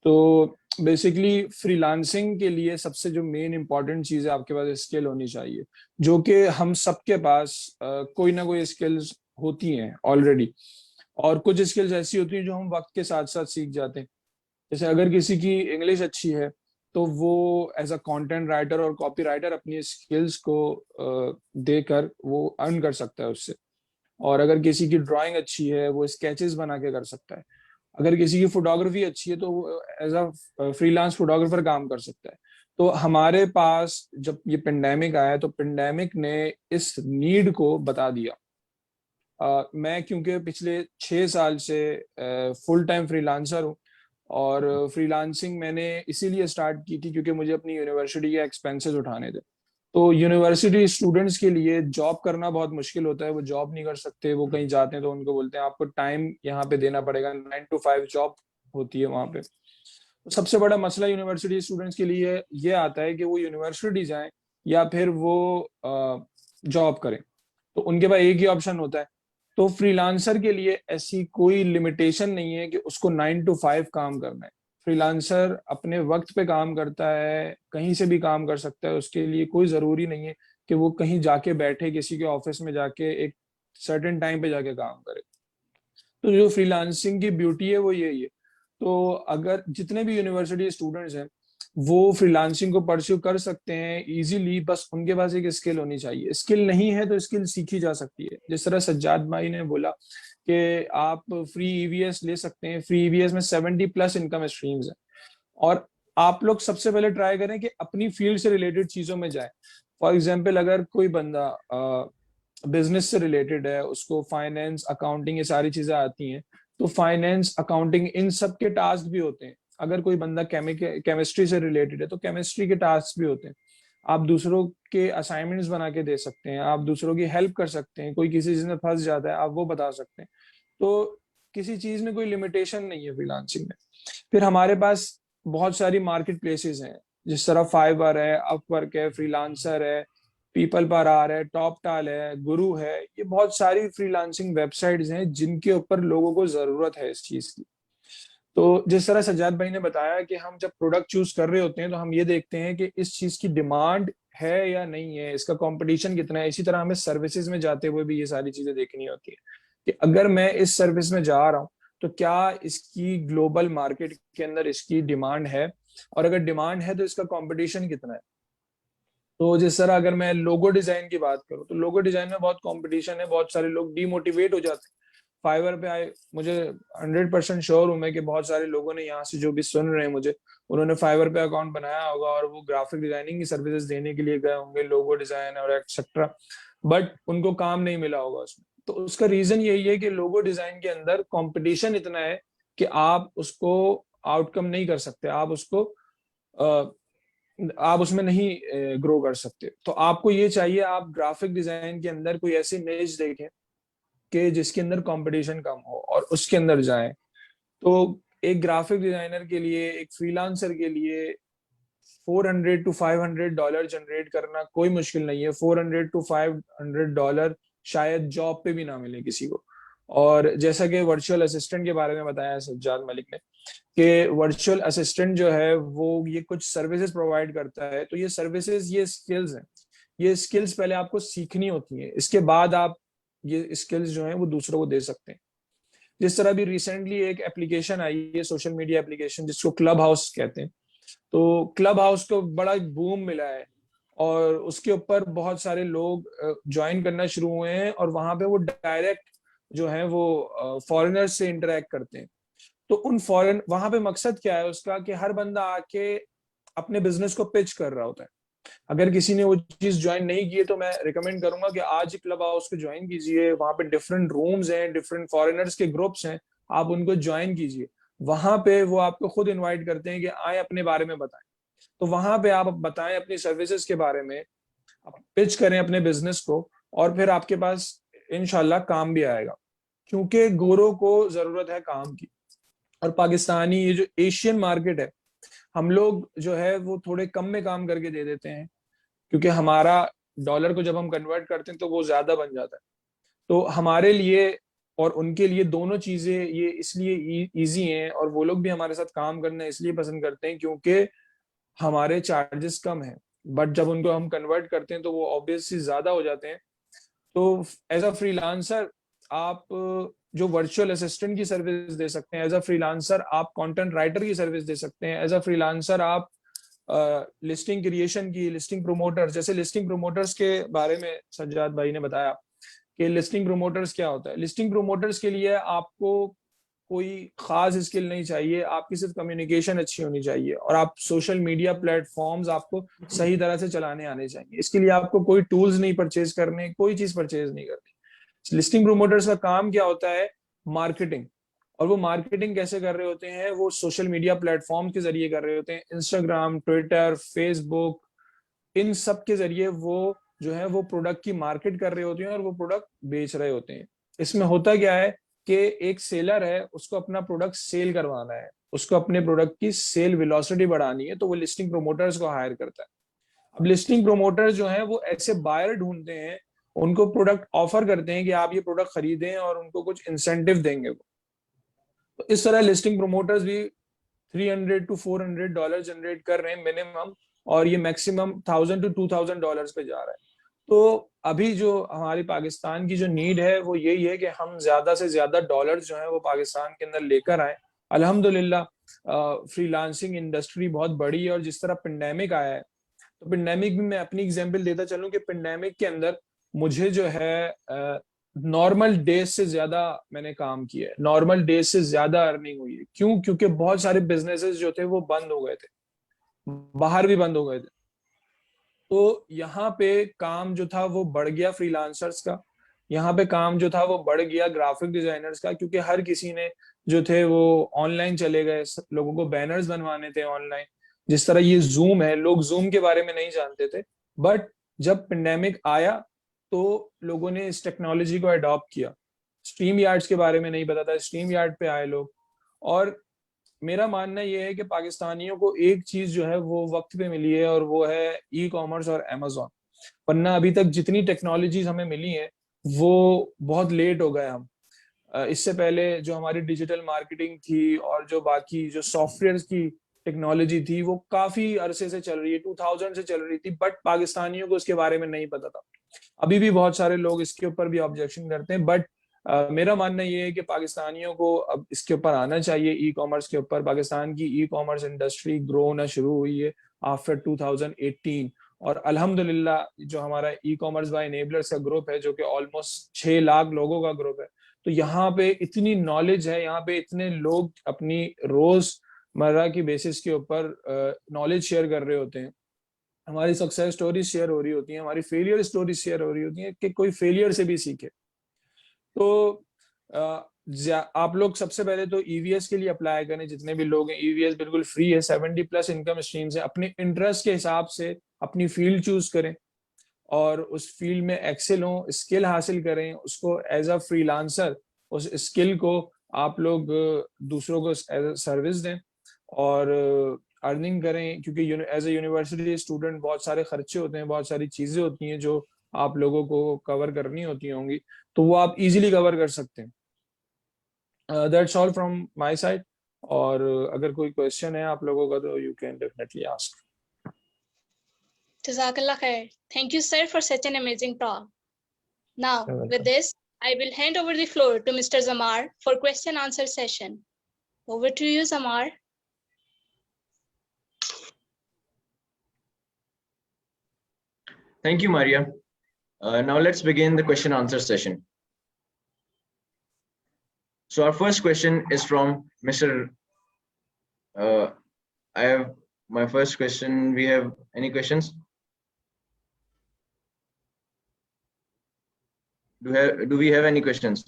तो बेसिकली फ्रीलांसिंग के लिए सबसे जो मेन इंपॉर्टेंट चीज़ है, आपके पास स्किल होनी चाहिए, जो कि हम सबके पास कोई ना कोई स्किल्स होती हैं ऑलरेडी, और कुछ स्किल्स ऐसी होती हैं जो हम वक्त के साथ साथ सीख जाते हैं। जैसे अगर किसी की इंग्लिश अच्छी है तो वो एज अ कंटेंट राइटर और कॉपी राइटर अपनी स्किल्स को देकर वो अर्न कर सकता है उससे। और अगर किसी की ड्राइंग अच्छी है वो स्केचेस बना के कर सकता है। अगर किसी की फोटोग्राफी अच्छी है तो वो एज अ फ्रीलांस फोटोग्राफर काम कर सकता है। तो हमारे पास जब ये पेंडेमिक आया तो पेंडेमिक ने इस नीड को बता दिया। मैं क्योंकि पिछले 6 साल से फुल टाइम फ्रीलांसर हूँ, और फ्रीलांसिंग मैंने इसीलिए स्टार्ट की थी क्योंकि मुझे अपनी यूनिवर्सिटी के एक्सपेंसेस उठाने थे। तो यूनिवर्सिटी स्टूडेंट्स के लिए जॉब करना बहुत मुश्किल होता है, वो जॉब नहीं कर सकते, वो कहीं जाते हैं तो उनको बोलते हैं आपको टाइम यहाँ पे देना पड़ेगा, 9 to 5 जॉब होती है वहाँ पे। तो सबसे बड़ा मसला यूनिवर्सिटी स्टूडेंट्स के लिए ये आता है कि वो यूनिवर्सिटी जाएं या फिर वो जॉब करें, तो उनके पास एक ही ऑप्शन होता है। तो फ्रीलांसर के लिए ऐसी कोई लिमिटेशन नहीं है कि उसको 9 to 5 काम करना है। फ्रीलांसर अपने वक्त पे काम करता है, कहीं से भी काम कर सकता है, उसके लिए कोई जरूरी नहीं है कि वो कहीं जाके बैठे किसी के ऑफिस में जाके एक सर्टेन टाइम पे जाके काम करे। तो जो फ्रीलांसिंग की ब्यूटी है वो यही है। तो अगर जितने भी यूनिवर्सिटी स्टूडेंट्स हैं वो फ्रीलांसिंग को परस्यू कर सकते हैं इजीली, बस उनके पास एक स्किल होनी चाहिए। स्किल नहीं है तो स्किल सीखी जा सकती है। जिस तरह सज्जाद भाई ने बोला कि आप फ्री ईवीएस ले सकते हैं, फ्री ईवीएस में 70+ इनकम स्ट्रीम्स हैं, और आप लोग सबसे पहले ट्राई करें कि अपनी फील्ड से रिलेटेड चीजों में जाएं। फॉर एग्जाम्पल अगर कोई बंदा बिजनेस से रिलेटेड है, उसको फाइनेंस अकाउंटिंग ये सारी चीजें आती हैं, तो फाइनेंस अकाउंटिंग इन सब के टास्क भी होते हैं। अगर कोई बंदा केमिस्ट्री से रिलेटेड है तो केमिस्ट्री के टास्क भी होते हैं। आप दूसरों के असाइनमेंट्स बना के दे सकते हैं, आप दूसरों की हेल्प कर सकते हैं, कोई किसी चीज में फंस जाता है आप वो बता सकते हैं। तो किसी चीज में कोई लिमिटेशन नहीं है फ्रीलांसिंग में। फिर हमारे पास बहुत सारी मार्केट प्लेसेस हैं, जिस तरह फाइवर है, अपवर्क है, फ्रीलांसर है, पीपल पर आर है, टॉप टाल है, गुरु है। ये बहुत सारी फ्रीलांसिंग वेबसाइट्स हैं जिनके ऊपर लोगों को जरूरत है इस चीज की। तो जिस तरह सज्जाद भाई ने बताया कि हम जब प्रोडक्ट चूज कर रहे होते हैं तो हम ये देखते हैं कि इस चीज की डिमांड है या नहीं है, इसका कंपटीशन कितना है। इसी तरह हमें सर्विसेज में जाते हुए भी ये सारी चीजें देखनी होती है कि अगर मैं इस सर्विस में जा रहा हूँ तो क्या इसकी ग्लोबल मार्केट के अंदर इसकी डिमांड है, और अगर डिमांड है तो इसका कंपटीशन कितना है। तो जिस तरह अगर मैं लोगो डिजाइन की बात करूं तो लोगो डिजाइन में बहुत कंपटीशन है, बहुत सारे लोग डीमोटिवेट हो जाते हैं। फाइवर पे आए, मुझे 100% श्योर हूं मैं कि बहुत सारे लोगों ने यहाँ से जो भी सुन रहे हैं मुझे, उन्होंने फाइवर पे अकाउंट बनाया होगा और वो ग्राफिक डिजाइनिंग की सर्विसेज देने के लिए गए होंगे, लोगो डिजाइन और एक्सेट्रा, बट उनको काम नहीं मिला होगा उसमें। तो उसका रीजन यही है कि लोगो डिजाइन के अंदर कंपटीशन इतना है कि आप उसको आउटकम नहीं कर सकते, आप उसमें नहीं ग्रो कर सकते। तो आपको ये चाहिए आप ग्राफिक डिजाइन के अंदर कोई ऐसी निश देखें कि जिसके अंदर कंपटीशन कम हो और उसके अंदर जाएं। तो एक ग्राफिक डिजाइनर के लिए, एक फ्रीलांसर के लिए $400 to $500 जनरेट करना कोई मुश्किल नहीं है। $400 to $500 शायद जॉब पे भी ना मिले किसी को। और जैसा कि वर्चुअल असिस्टेंट के बारे में बताया सज्जाद मलिक ने कि वर्चुअल असिस्टेंट जो है वो ये कुछ सर्विसेज प्रोवाइड करता है। तो ये सर्विसेज, ये स्किल्स हैं, ये स्किल्स पहले आपको सीखनी होती हैं, इसके बाद आप ये स्किल्स जो हैं वो दूसरों को दे सकते हैं। जिस तरह भी रिसेंटली एक एप्लीकेशन आई है, सोशल मीडिया एप्लीकेशन, जिसको क्लब हाउस कहते हैं। तो क्लब हाउस को बड़ा बूम मिला है और उसके ऊपर बहुत सारे लोग ज्वाइन करना शुरू हुए हैं, और वहां पे वो डायरेक्ट जो है वो फॉरेनर्स से इंटरेक्ट करते हैं। तो उन फॉरेन वहां पे मकसद क्या है उसका कि हर बंदा आके अपने बिजनेस को पिच कर रहा होता है। अगर किसी ने वो चीज ज्वाइन नहीं की है तो मैं रिकमेंड करूंगा कि आज ही क्लब हाउस को ज्वाइन कीजिए। वहां पे डिफरेंट रूम्स हैं, डिफरेंट फॉरेनर्स के ग्रुप्स हैं, आप उनको ज्वाइन कीजिए। वहां पे वो आपको खुद इनवाइट करते हैं कि आए अपने बारे में बताएं। तो वहां पे आप बताएं अपनी सर्विसेज के बारे में, पिच करें अपने बिजनेस को, और फिर आपके पास इंशाल्लाह काम भी आएगा, क्योंकि गोरों को जरूरत है काम की। और पाकिस्तानी ये जो एशियन मार्केट है, हम लोग जो है वो थोड़े कम में काम करके दे देते हैं, क्योंकि हमारा डॉलर को जब हम कन्वर्ट करते हैं तो वो ज्यादा बन जाता है। तो हमारे लिए और उनके लिए दोनों चीजें ये इसलिए इजी हैं, और वो लोग भी हमारे साथ काम करना इसलिए पसंद करते हैं क्योंकि हमारे चार्जेस कम हैं, बट जब उनको हम कन्वर्ट करते हैं तो वो ऑब्वियसली ज्यादा हो जाते हैं। तो एज अ फ्रीलांसर आप जो वर्चुअल असिस्टेंट की सर्विस दे सकते हैं, एज अ फ्रीलांसर आप कंटेंट राइटर की सर्विस दे सकते हैं, एज अ फ्रीलांसर आप लिस्टिंग क्रिएशन की, लिस्टिंग प्रोमोटर, जैसे लिस्टिंग प्रोमोटर्स के बारे में सज्जाद भाई ने बताया कि लिस्टिंग प्रोमोटर्स क्या होता है। लिस्टिंग प्रोमोटर्स के लिए आपको कोई खास स्किल नहीं चाहिए, आपकी सिर्फ कम्युनिकेशन अच्छी होनी चाहिए और आप सोशल मीडिया प्लेटफॉर्म्स आपको सही तरह से चलाने आने चाहिए। इसके लिए आपको कोई टूल्स नहीं परचेज करने, कोई चीज परचेज नहीं करनी। लिस्टिंग प्रोमोटर्स का काम क्या होता है? मार्केटिंग। और वो मार्केटिंग कैसे कर रहे होते हैं? वो सोशल मीडिया प्लेटफॉर्म के जरिए कर रहे होते हैं, इंस्टाग्राम, ट्विटर, फेसबुक, इन सब के जरिए वो जो है वो प्रोडक्ट की मार्केट कर रहे होते हैं और वो प्रोडक्ट बेच रहे होते हैं। इसमें होता क्या है कि एक सेलर है, उसको अपना प्रोडक्ट सेल करवाना है, उसको अपने प्रोडक्ट की सेल वेलोसिटी बढ़ानी है, तो वो लिस्टिंग प्रोमोटर्स को हायर करता है। अब लिस्टिंग प्रोमोटर जो है वो ऐसे बायर ढूंढते हैं, उनको प्रोडक्ट ऑफर करते हैं कि आप ये प्रोडक्ट खरीदें और उनको कुछ इंसेंटिव देंगे वो। तो इस तरह लिस्टिंग प्रोमोटर्स भी $300 to $400 जनरेट कर रहे हैं मिनिमम, और ये मैक्सिमम $1000 to $2000 पे जा रहा है। तो अभी जो हमारी पाकिस्तान की जो नीड है वो यही है कि हम ज्यादा से ज्यादा डॉलर्स जो है वो पाकिस्तान के अंदर लेकर आए। अल्हम्दुलिल्लाह फ्रीलांसिंग इंडस्ट्री बहुत बड़ी है, और जिस तरह पेंडेमिक आया है, तो पेंडेमिक में मैं अपनी एग्जांपल देता चलूं कि पेंडेमिक के अंदर मुझे जो है नॉर्मल डेज से ज्यादा मैंने काम किया है, नॉर्मल डेज से ज्यादा अर्निंग हुई है। क्यों? क्योंकि बहुत सारे बिजनेसेस जो थे वो बंद हो गए थे, बाहर भी बंद हो गए थे। तो यहाँ पे काम जो था वो बढ़ गया फ्रीलांसर्स का, यहाँ पे काम जो था वो बढ़ गया ग्राफिक डिजाइनर्स का, क्योंकि हर किसी ने जो थे वो ऑनलाइन चले गए, लोगों को बैनर्स बनवाने थे ऑनलाइन। जिस तरह ये जूम है, लोग जूम के बारे में नहीं जानते थे, बट जब पेंडेमिक आया तो लोगों ने इस टेक्नोलॉजी को अडॉप्ट किया। स्ट्रीम यार्ड्स के बारे में नहीं पता था, स्ट्रीम यार्ड पे आए लोग। और मेरा मानना यह है कि पाकिस्तानियों को एक चीज जो है वो वक्त पे मिली है, और वो है ई कॉमर्स और अमेजोन। वरना अभी तक जितनी टेक्नोलॉजीज हमें मिली हैं वो बहुत लेट हो गए हम। इससे पहले जो हमारी डिजिटल मार्केटिंग थी और जो बाकी जो सॉफ्टवेयर की टेक्नोलॉजी थी वो काफी अरसे से चल रही है, 2000 से चल रही थी, बट पाकिस्तानियों को उसके बारे में नहीं पता था। अभी भी बहुत सारे लोग इसके ऊपर भी ऑब्जेक्शन करते हैं, बट मेरा मानना ये है कि पाकिस्तानियों को अब इसके ऊपर आना चाहिए, ई कॉमर्स के ऊपर। पाकिस्तान की ई कॉमर्स इंडस्ट्री ग्रो होना शुरू हुई है आफ्टर 2018, और अल्हम्दुलिल्लाह जो हमारा ई कॉमर्स बाय एनेबलर्स का ग्रुप है, जो कि ऑलमोस्ट 6 लाख लोगों का ग्रुप है, तो यहाँ पे इतनी नॉलेज है, यहाँ पे इतने लोग अपनी रोजमर्रा की बेसिस के ऊपर नॉलेज शेयर कर रहे होते हैं, हमारी सक्सेस स्टोरी शेयर हो रही होती है, हमारी फेलियर स्टोरी शेयर हो रही होती है कि कोई फेलियर से भी सीखे। तो आप लोग सबसे पहले तो ईवीएस के लिए अप्लाई करें, जितने भी लोग हैं। ईवीएस बिल्कुल फ्री है, 70+ इनकम स्ट्रीम है। अपने इंटरेस्ट के हिसाब से अपनी फील्ड चूज करें और उस फील्ड में एक्सेल हो, स्किल हासिल करें, उसको एज अ फ्रीलांसर उस स्किल को आप लोग दूसरों को एज अ सर्विस दें और अर्निंग करें। क्योंकि एज ए यूनिवर्सिटी स्टूडेंट बहुत सारे खर्चे होते हैं, बहुत सारी चीजें होती हैं जो आप लोगों को कवर करनी होती होंगी, तो वो आप इजीली कवर कर सकते हैं। That's all from my side. और अगर कोई क्वेश्चन है आप लोगों का तो you can definitely ask. Jazakallah khair. Thank you, sir, for such an amazing talk. Now, with this, I will hand over the floor to Mr. Zamar for question answer session. Over to you, Zamar. Thank you, Maria. Now let's begin the question answer session. So our first question is from Mr. I have my first question. We have any questions? Do we have any questions?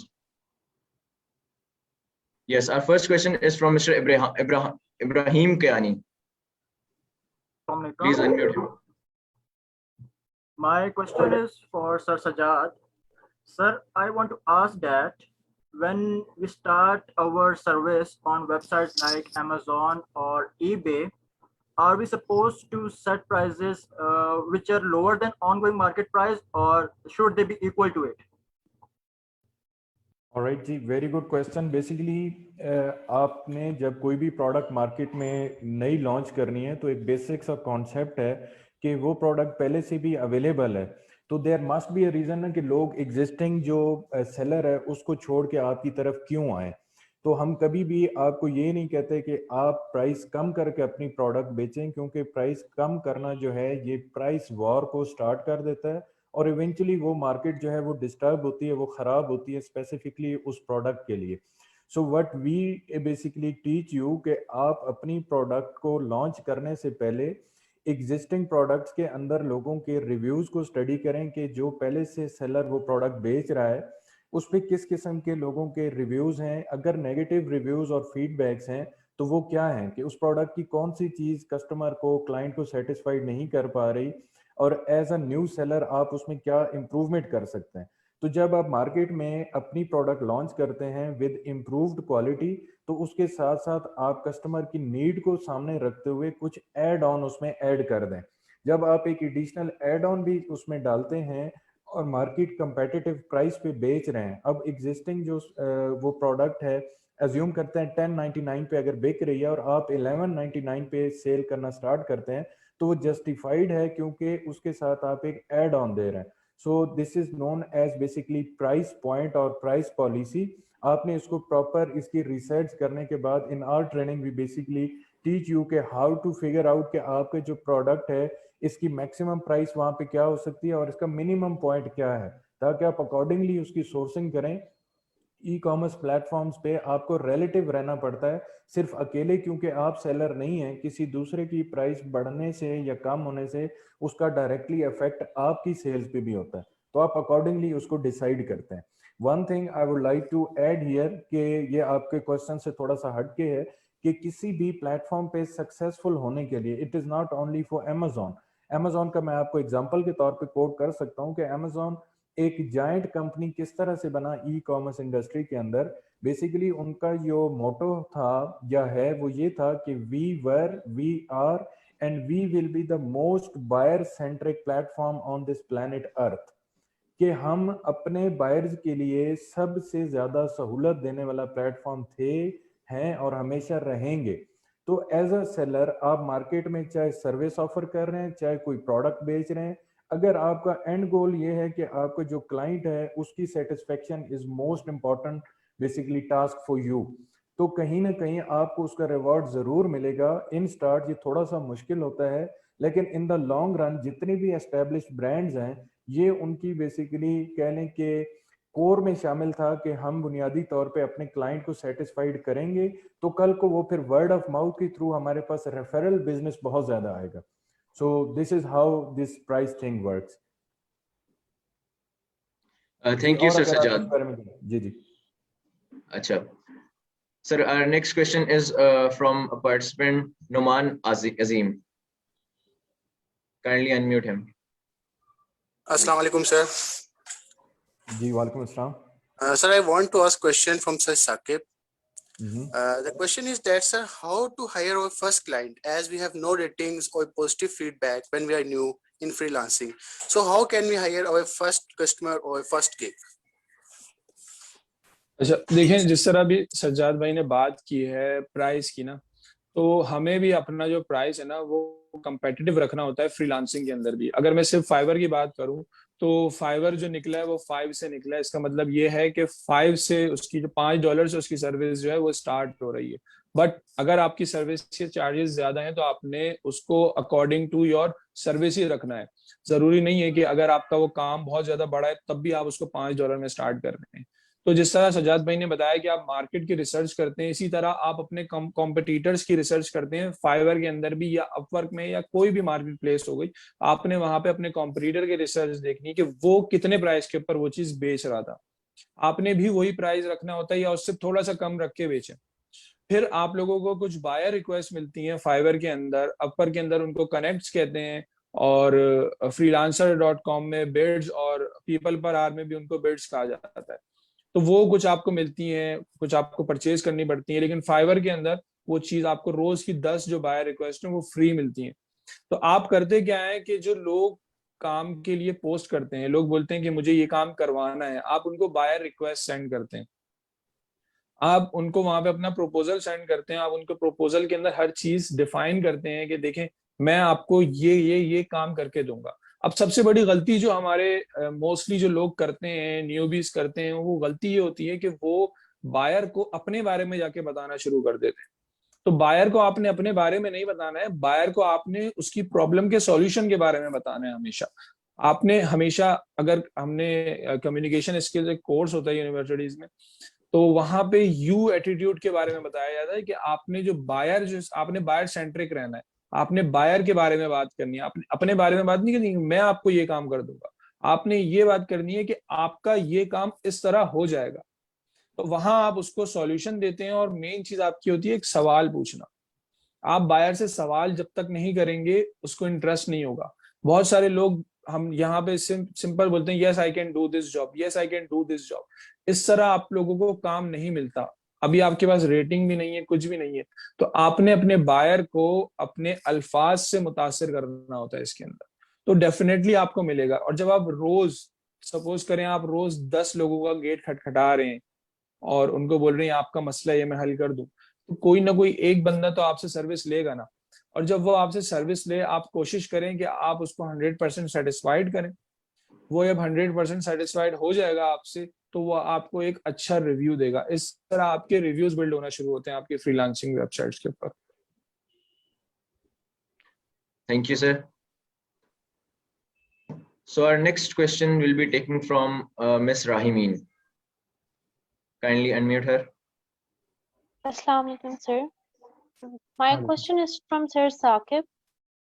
Yes, our first question is from Mr. Ibrahim Kayani. Please unmute him. My question is for Sir Sajjad. Sir, I want to ask that when we start our service on websites like Amazon or eBay, are we supposed to set prices which are lower than ongoing market price, or should they be equal to it? Alright जी, very good question. Basically आपने जब कोई भी product market में नई launch करनी है तो एक बेसिक सा कॉन्सेप्ट है कि वो प्रोडक्ट पहले से भी अवेलेबल है, तो there must be a reason ना कि लोग एग्जिस्टिंग जो सेलर है उसको छोड़ के आपकी तरफ क्यों आए। तो हम कभी भी आपको ये नहीं कहते कि आप प्राइस कम करके अपनी प्रोडक्ट बेचें, क्योंकि प्राइस कम करना जो है ये प्राइस वॉर को स्टार्ट कर देता है और इवेंचुअली वो मार्केट जो है वो डिस्टर्ब होती है, वो खराब होती है स्पेसिफिकली उस प्रोडक्ट के लिए। So what we basically teach you कि आप अपनी प्रोडक्ट को लॉन्च करने से पहले एग्जिस्टिंग प्रोडक्ट्स के अंदर लोगों के रिव्यूज को स्टडी करें कि जो पहले से सेलर वो प्रोडक्ट बेच रहा है उस पर किस किस्म के लोगों के रिव्यूज हैं। अगर नेगेटिव रिव्यूज और फीडबैक्स हैं तो वो क्या हैं, कि उस प्रोडक्ट की कौन सी चीज कस्टमर को, क्लाइंट को सेटिस्फाइड नहीं कर पा रही और एज अ न्यू सेलर आप उसमें क्या इम्प्रूवमेंट कर सकते हैं। तो जब आप मार्केट में अपनी प्रोडक्ट लॉन्च करते हैं विद इम्प्रूव्ड क्वालिटी, तो उसके साथ साथ आप कस्टमर की नीड को सामने रखते हुए कुछ एड ऑन उसमें ऐड कर दें। जब आप एक एडिशनल एड ऑन भी उसमें डालते हैं और मार्केट कंपेटिटिव प्राइस पे बेच रहे हैं, अब एग्जिस्टिंग जो वो प्रोडक्ट है एज्यूम करते हैं 1099 पे अगर बिक रही है और आप 1199 पे सेल करना स्टार्ट करते हैं, तो वो जस्टिफाइड है क्योंकि उसके साथ आप एक एड ऑन दे रहे हैं। So this is known as basically price point और प्राइस पॉलिसी। आपने इसको प्रॉपर इसकी रिसर्च करने के बाद in our training we basically teach you के हाउ टू फिगर आउट कि आपके जो प्रोडक्ट है इसकी मैक्सिमम प्राइस वहां पे क्या हो सकती है और इसका मिनिमम पॉइंट क्या है, ताकि आप अकॉर्डिंगली उसकी सोर्सिंग करें। ई कॉमर्स प्लेटफॉर्म्स पे आपको रिलेटिव रहना पड़ता है, सिर्फ अकेले क्योंकि आप सेलर नहीं हैं किसी दूसरे की प्राइस बढ़ने से या कम होने से उसका डायरेक्टली इफेक्ट आपकी सेल्स पे भी होता है, तो आप अकॉर्डिंगली उसको डिसाइड करते हैं। One thing I would like to add here कि ये आपके क्वेश्चन से थोड़ा सा हटके है कि किसी भी प्लेटफॉर्म पे सक्सेसफुल होने के लिए it is not only for Amazon. Amazon का मैं आपको एग्जांपल के तौर पे कोट कर सकता हूं कि अमेजोन एक जायंट कंपनी किस तरह से बना ई कॉमर्स इंडस्ट्री के अंदर। बेसिकली उनका जो मोटो था या है वो ये था कि we are and we will be the most buyer centric platform on this planet Earth, कि हम अपने बायर्स के लिए सबसे ज्यादा सहूलत देने वाला प्लेटफॉर्म थे, हैं और हमेशा रहेंगे। तो एज अ सेलर आप मार्केट में चाहे सर्विस ऑफर कर रहे हैं चाहे कोई प्रोडक्ट बेच रहे हैं, अगर आपका एंड गोल ये है कि आपका जो क्लाइंट है उसकी satisfaction is most important basically task for you, तो कहीं ना कहीं आपको उसका रिवॉर्ड जरूर मिलेगा। इन स्टार्ट ये थोड़ा सा मुश्किल होता है, लेकिन इन द लॉन्ग रन जितनी भी एस्टेब्लिश्ड ब्रांड्स हैं ये उनकी बेसिकली कह लें कि कोर में शामिल था कि हम बुनियादी तौर पे अपने क्लाइंट को सेटिस्फाइड करेंगे तो कल को वो फिर वर्ड ऑफ माउथ के थ्रू हमारे पास रेफरल बिजनेस बहुत ज्यादा आएगा। सो this is how this price thing works. Thank you, और Sir अगर आप इस Sajjad. बारे में जी जी Acha. Sir, our next question is from a participant, Noman Azim. Kindly unmute him. Assalamu alaikum, sir. जी वालेकुम अस्सलाम। Sir, I want to ask question from Sir Saqib. Hmm. The question is that, sir, how to hire our first client as we have no ratings or positive feedback when we are new in freelancing. So how can we hire our first customer or first gig? अच्छा देखें, जिस तरह अभी सज्जाद भाई ने बात की है प्राइस की ना, तो हमें भी अपना जो प्राइस है ना वो कंपेटिटिव रखना होता है फ्रीलांसिंग के अंदर भी। अगर मैं सिर्फ फाइवर की बात करूं तो फाइवर जो निकला है वो 5 से निकला है। इसका मतलब ये है कि 5 से उसकी जो $5 से उसकी सर्विस जो है वो स्टार्ट हो रही है। बट अगर आपकी सर्विस के चार्जेस ज्यादा हैं तो आपने उसको अकॉर्डिंग टू योर सर्विस ही रखना है। जरूरी नहीं है कि अगर आपका वो काम बहुत ज्यादा बड़ा है तब भी आप उसको $5 में स्टार्ट कर रहे हैं। तो जिस तरह सजाद भाई ने बताया कि आप मार्केट की रिसर्च करते हैं, इसी तरह आप अपने कॉम्पिटिटर्स की रिसर्च करते हैं। फाइवर के अंदर भी या अपवर्क में या कोई भी मार्केट प्लेस हो गई, आपने वहां पे अपने कॉम्पिटिटर की रिसर्च देखनी है कि वो कितने प्राइस के ऊपर वो चीज बेच रहा था। आपने भी वही प्राइस रखना होता है या उससे थोड़ा सा कम रख के बेचें। फिर आप लोगों को कुछ बायर रिक्वेस्ट मिलती हैं फाइवर के अंदर, अपवर के अंदर उनको कनेक्ट्स कहते हैं, और freelancer.com में बिड्स और पीपल पर आवर में भी उनको बिड्स कहा जाता है। तो वो कुछ आपको मिलती हैं, कुछ आपको परचेज करनी पड़ती है, लेकिन फाइवर के अंदर वो चीज आपको रोज की 10 जो बायर रिक्वेस्ट है वो फ्री मिलती हैं। तो आप करते क्या है कि जो लोग काम के लिए पोस्ट करते हैं, लोग बोलते हैं कि मुझे ये काम करवाना है, आप उनको बायर रिक्वेस्ट सेंड करते हैं। आप उनको वहां पे अपना प्रपोजल सेंड करते हैं, आप उनको प्रपोजल के अंदर हर चीज डिफाइन करते हैं कि देखें मैं आपको ये काम करके दूंगा। अब सबसे बड़ी गलती जो हमारे मोस्टली जो लोग करते हैं, न्यूबीज करते हैं, वो गलती ये होती है कि वो बायर को अपने बारे में जाके बताना शुरू कर देते हैं। तो बायर को आपने अपने बारे में नहीं बताना है, बायर को आपने उसकी प्रॉब्लम के सॉल्यूशन के बारे में बताना है हमेशा। आपने हमेशा, अगर हमने कम्युनिकेशन स्किल्स एक कोर्स होता है यूनिवर्सिटीज में, तो वहां पे यू एटीट्यूड के बारे में बताया जाता है कि आपने जो आपने बायर सेंट्रिक रहना है, आपने बायर के बारे में बात करनी है, आपने अपने बारे में बात नहीं करनी मैं आपको ये काम कर दूंगा। आपने ये बात करनी है कि आपका ये काम इस तरह हो जाएगा। तो वहां आप उसको सॉल्यूशन देते हैं, और मेन चीज आपकी होती है एक सवाल पूछना। आप बायर से सवाल जब तक नहीं करेंगे उसको इंटरेस्ट नहीं होगा। बहुत सारे लोग हम यहाँ पे सिंपल बोलते हैं yes I can do this job, yes I can do this job. इस तरह आप लोगों को काम नहीं मिलता। अभी आपके पास रेटिंग भी नहीं है, कुछ भी नहीं है, तो आपने अपने बायर को अपने अल्फाज से मुतासिर करना होता है इसके अंदर। तो डेफिनेटली आपको मिलेगा। और जब आप रोज, सपोज करें आप रोज 10 लोगों का गेट खटखटा रहे हैं और उनको बोल रहे हैं आपका मसला ये मैं हल कर दूं, तो कोई ना कोई एक बंदा तो आपसे सर्विस लेगा ना। और जब वो आपसे सर्विस ले, आप कोशिश करें कि आप उसको 100% सेटिस्फाइड करें। वो जब 100% सेटिस्फाइड हो जाएगा आपसे, तो वो आपको एक अच्छा रिव्यू देगा। इस तरह आपके रिव्यूज बिल्ड होना शुरू होते हैं आपकी फ्रीलांसिंग वेबसाइट्स के ऊपर। Thank you, sir. So our next question will be taken from Miss Rahimeen. Kindly unmute her. Assalamu alaikum, sir. My question is from Sir Saqib.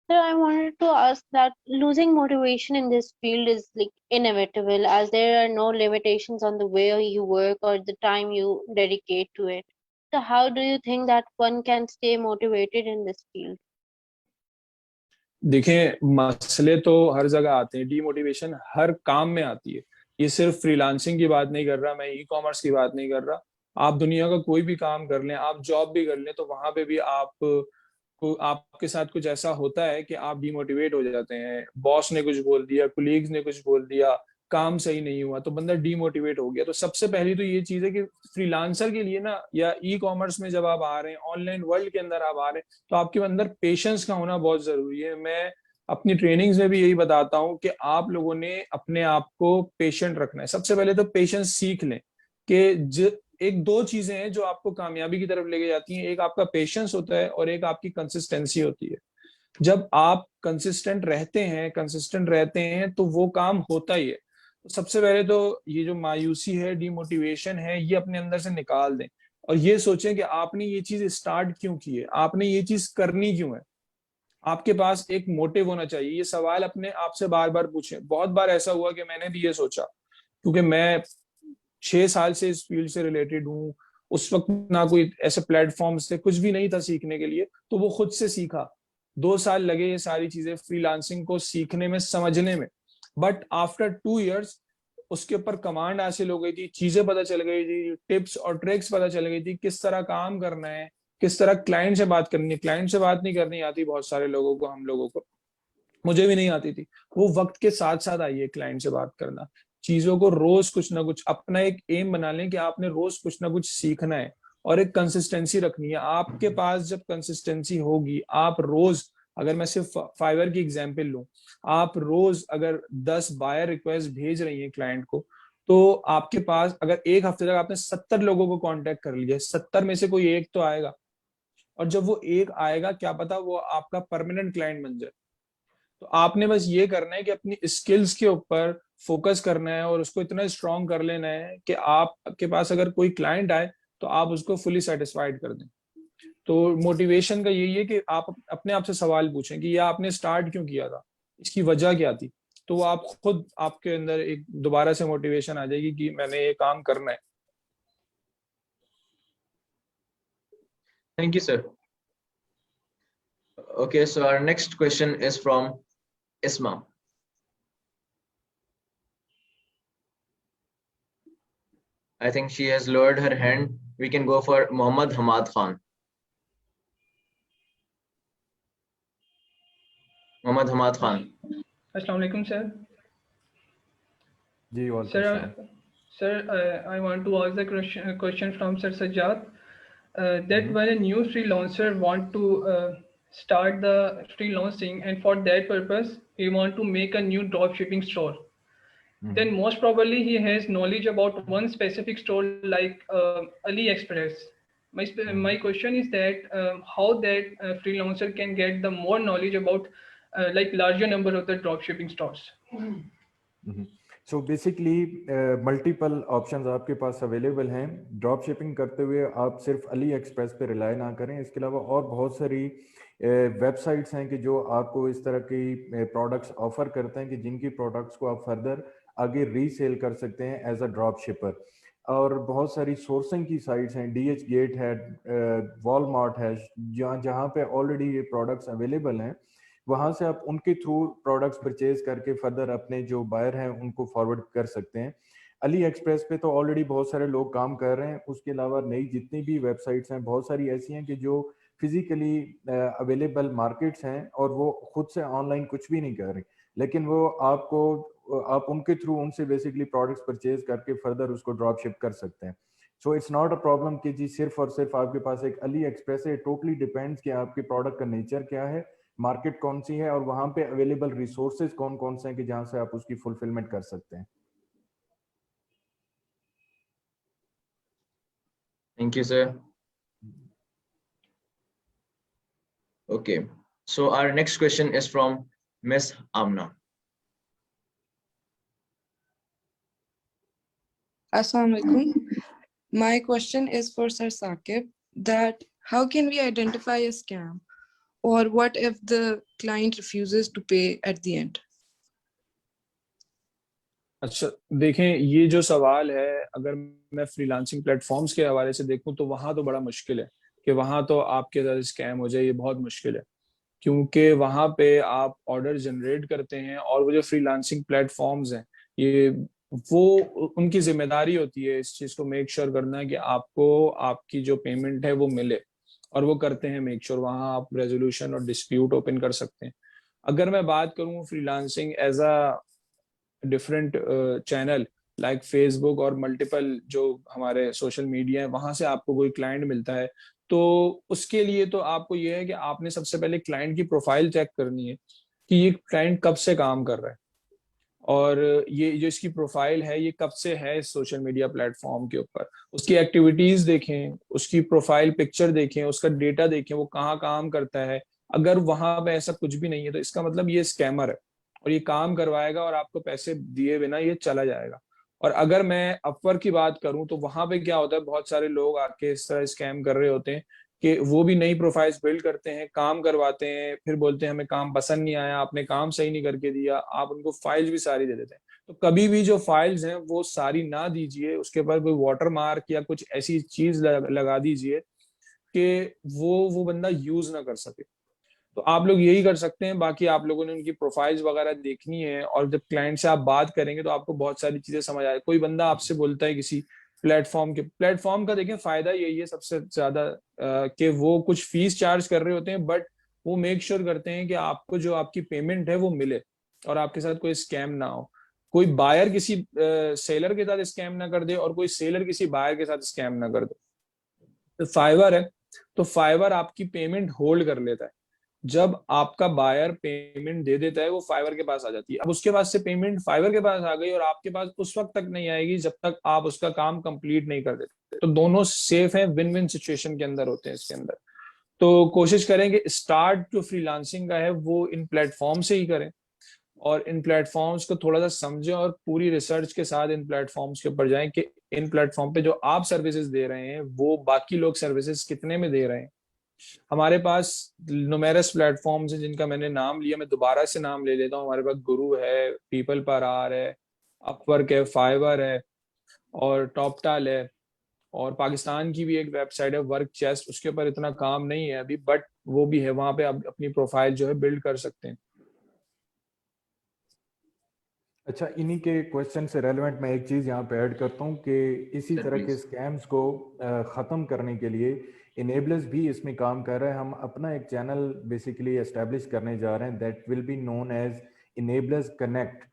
Sir, I wanted to ask that losing motivation in this field is like inevitable, as there are no limitations on the way you work or the time you dedicate to it. So how do you think that one can stay motivated in this field? देखें, मसले तो हर जगह आते हैं, demotivation हर काम में आती है। ये सिर्फ फ्रीलांसिंग की बात नहीं कर रहा मैं, ई कॉमर्स की बात नहीं कर रहा। आप दुनिया का कोई भी काम कर लें, आप जॉब भी कर लें, तो वहां पे भी आपके साथ कुछ ऐसा होता है कि आप डिमोटिवेट हो जाते हैं। बॉस ने कुछ बोल दिया, कुलीग्स ने कुछ बोल दिया, काम सही नहीं हुआ, तो बंदा डिमोटिवेट हो गया। तो सबसे पहली तो ये चीज है कि फ्रीलांसर के लिए ना, या ई कॉमर्स में जब आप आ रहे हैं, ऑनलाइन वर्ल्ड के अंदर आप आ रहे हैं, तो आपके अंदर पेशेंस का होना बहुत जरूरी है। मैं अपनी ट्रेनिंग्स में भी यही बताता हूँ कि आप लोगों ने अपने आप को पेशेंट रखना है। सबसे पहले तो पेशेंस सीख लें कि एक दो चीजें हैं जो आपको कामयाबी की तरफ लेके जाती हैं, एक आपका पेशेंस होता है और एक आपकी कंसिस्टेंसी होती है। जब आप कंसिस्टेंट रहते हैं तो वो काम होता ही है। तो सबसे पहले तो ये जो मायूसी है, डिमोटिवेशन है, ये अपने अंदर से निकाल दें और ये सोचें कि आपने ये चीज स्टार्ट क्यों की है, आपने ये चीज करनी क्यों है। आपके पास एक मोटिव होना चाहिए। ये सवाल अपने आप से बार बार पूछें। बहुत बार ऐसा हुआ कि मैंने भी ये सोचा, क्योंकि मैं 6 साल से इस फील्ड से रिलेटेड हूँ। उस वक्त ना कोई ऐसे प्लेटफॉर्म्स थे, कुछ भी नहीं था सीखने के लिए, तो वो खुद से सीखा। 2 साल लगे ये सारी चीजें फ्रीलांसिंग को सीखने में, समझने में। बट आफ्टर 2 इयर्स उसके ऊपर कमांड हासिल हो गई थी, चीजें पता चल गई थी, टिप्स और ट्रिक्स पता चल गई थी, किस तरह काम करना है, किस तरह क्लाइंट से बात करनी है। क्लाइंट से बात नहीं करनी आती बहुत सारे लोगों को, हम लोगों को, मुझे भी नहीं आती थी। वो वक्त के साथ साथ आई है क्लाइंट से बात करना। चीजों को रोज कुछ ना कुछ, अपना एक एम बना लें कि आपने रोज कुछ ना कुछ सीखना है और एक कंसिस्टेंसी रखनी है। आपके पास जब कंसिस्टेंसी होगी, आप रोज, अगर मैं सिर्फ फाइवर की एग्जांपल लूं, आप रोज अगर 10 बायर रिक्वेस्ट भेज रही हैं क्लाइंट को, तो आपके पास अगर एक हफ्ते तक आपने 70 लोगों को कांटेक्ट कर लिया, 70 में से कोई एक तो आएगा। और जब वो एक आएगा, क्या पता वो आपका परमानेंट क्लाइंट बन जाए। तो आपने बस ये करना है कि अपनी स्किल्स के ऊपर फोकस करना है और उसको इतना स्ट्रॉन्ग कर लेना है कि आपके पास अगर कोई क्लाइंट आए तो आप उसको फुली सेटिस्फाइड कर दें। तो मोटिवेशन का यही है कि आप अपने आप से सवाल पूछें कि ये आपने स्टार्ट क्यों किया था, इसकी वजह क्या थी। तो वो आप खुद, आपके अंदर एक दोबारा से मोटिवेशन आ जाएगी कि मैंने ये काम करना है। Thank you, sir. Okay, so our next question is from Isma. I think she has lowered her hand. We can go for Muhammad Hamad Khan. Muhammad Hamad Khan. अस्सलाम वालेकुम सर। जी सर वालेकुम Sir, I want to ask the question from Sir Sajjad. That when a new freelancer want to start the freelancing, and for that purpose he want to make a new drop shipping store, then most probably he has knowledge about one specific store like AliExpress. My question is that how that freelancer can get the more knowledge about like larger number of the drop shipping stores. So basically multiple options आपके पास available हैं। Drop shipping करते हुए आप सिर्फ Ali express पे rely ना करें, इसके अलावा और बहुत सारी वेबसाइट्स हैं कि जो आपको इस तरह की प्रोडक्ट्स ऑफर करते हैं कि जिनकी प्रोडक्ट्स को आप फर्दर आगे रीसेल कर सकते हैं एज अ ड्रॉप शिपर। और बहुत सारी सोर्सिंग की साइट्स हैं, DH गेट है, वॉलमार्ट है, जहाँ पे ऑलरेडी ये प्रोडक्ट्स अवेलेबल हैं, वहां से आप उनके थ्रू प्रोडक्ट्स परचेज करके फर्दर अपने जो बायर हैं उनको फॉरवर्ड कर सकते हैं। अली एक्सप्रेस पे तो ऑलरेडी बहुत सारे लोग काम कर रहे हैं। उसके अलावा नई जितनी भी वेबसाइट्स हैं बहुत सारी ऐसी हैं कि जो फिजिकली अवेलेबल मार्केट्स हैं और वो खुद से ऑनलाइन कुछ भी नहीं कर रही, लेकिन वो आप उनके थ्रू उनसे बेसिकली प्रोडक्ट्स परचेज करके फर्दर उसको ड्रॉप शिप कर सकते हैं। So it's not a problem कि जी सिर्फ और सिर्फ आपके पास एक अली एक्सप्रेस है। टोटली डिपेंड्स कि आपके प्रोडक्ट का नेचर क्या है, मार्केट कौन सी है और वहां पे अवेलेबल रिसोर्सेज कौन कौन से हैं कि जहां से आप उसकी फुलफिलमेंट कर सकते हैं। Thank you, sir. Okay, so our next question is from Miss Amna. Assalamu alaikum. My question is for Sir Saqib, that how can we identify a scam, or what if the client refuses to pay at the end? अच्छा देखें, ये जो सवाल है, अगर मैं freelancing platforms के हवाले से देखूं तो वहां तो बड़ा मुश्किल है कि वहां तो आपके साथ स्कैम हो जाए, ये बहुत मुश्किल है, क्योंकि वहां पे आप ऑर्डर जनरेट करते हैं और वो जो फ्रीलांसिंग प्लेटफॉर्म्स हैं ये वो उनकी जिम्मेदारी होती है इस चीज को मेक श्योर करना कि आपको आपकी जो पेमेंट है वो मिले, और वो करते हैं मेक श्योर। वहां आप रेजोल्यूशन और डिस्प्यूट ओपन कर सकते हैं। अगर मैं बात करूं freelancing as a different channel like Facebook और मल्टीपल जो हमारे सोशल मीडिया है, वहां से आपको कोई क्लाइंट मिलता है तो उसके लिए तो आपको ये है कि आपने सबसे पहले क्लाइंट की प्रोफाइल चेक करनी है कि ये क्लाइंट कब से काम कर रहा है और ये जो इसकी प्रोफाइल है ये कब से है इस सोशल मीडिया प्लेटफॉर्म के ऊपर। उसकी एक्टिविटीज देखें, उसकी प्रोफाइल पिक्चर देखें, उसका डेटा देखें, वो कहाँ काम करता है। अगर वहां पे ऐसा कुछ भी नहीं है तो इसका मतलब ये स्कैमर है और ये काम करवाएगा और आपको पैसे दिए बिना ये चला जाएगा। और अगर मैं अपवर्क की बात करूं तो वहां पे क्या होता है, बहुत सारे लोग आके इस तरह स्कैम कर रहे होते हैं कि वो भी नई प्रोफाइल्स बिल्ड करते हैं, काम करवाते हैं, फिर बोलते हैं हमें काम पसंद नहीं आया, आपने काम सही नहीं करके दिया, आप उनको फाइल्स भी सारी दे देते हैं। तो कभी भी जो फाइल्स हैं वो सारी ना दीजिए, उसके ऊपर कोई वाटर मार्क या कुछ ऐसी चीज लगा दीजिए कि वो बंदा यूज ना कर सके। तो आप लोग यही कर सकते हैं। बाकी आप लोगों ने उनकी प्रोफाइल्स वगैरह देखनी है और जब क्लाइंट से आप बात करेंगे तो आपको बहुत सारी चीजें समझ आए। कोई बंदा आपसे बोलता है किसी प्लेटफॉर्म का देखें फायदा यही है सबसे ज्यादा कि वो कुछ फीस चार्ज कर रहे होते हैं, बट वो मेक श्योर करते हैं कि आपको जो आपकी पेमेंट है वो मिले और आपके साथ कोई स्कैम ना हो। कोई बायर किसी सेलर के साथ स्कैम ना कर दे और कोई सेलर किसी बायर के साथ स्कैम ना कर दे। तो फाइवर है, तो फाइवर आपकी पेमेंट होल्ड कर लेता है। जब आपका बायर पेमेंट दे देता है वो फाइवर के पास आ जाती है। अब उसके पास से पेमेंट फाइवर के पास आ गई और आपके पास उस वक्त तक नहीं आएगी जब तक आप उसका काम कंप्लीट नहीं कर देते। तो दोनों सेफ हैं, विन विन सिचुएशन के अंदर होते हैं इसके अंदर। तो कोशिश करेंगे स्टार्ट जो फ्रीलांसिंग का है वो इन प्लेटफॉर्म से ही करें और इन प्लेटफॉर्म्स को थोड़ा सा समझें और पूरी रिसर्च के साथ इन प्लेटफॉर्म्स के ऊपर जाएं कि इन प्लेटफॉर्म पे जो आप सर्विसेज दे रहे हैं वो बाकी लोग सर्विसेज कितने में दे रहे हैं। हमारे पास नुमेरस प्लेटफॉर्म्स हैं जिनका मैंने नाम लिया, मैं दोबारा से नाम ले लेता हूँ। हमारे पास गुरु है, पीपल पर आर है, अपवर्क है, फाइवर है और टॉपटाल है, और पाकिस्तान की भी एक वेबसाइट है वर्क चेस्ट, उसके ऊपर इतना काम नहीं है अभी बट वो भी है, वहां पे आप अपनी प्रोफाइल जो है बिल्ड कर सकते हैं। अच्छा, इन्हीं के क्वेश्चन से रेलेवेंट मैं एक चीज़ यहाँ पे ऐड करता हूँ कि इसी तरह के स्कैम्स को ख़त्म करने के लिए इनेबलर्स भी इसमें काम कर रहे हैं। हम अपना एक चैनल बेसिकली एस्टेब्लिश करने जा रहे हैं that will be known as enablers connect,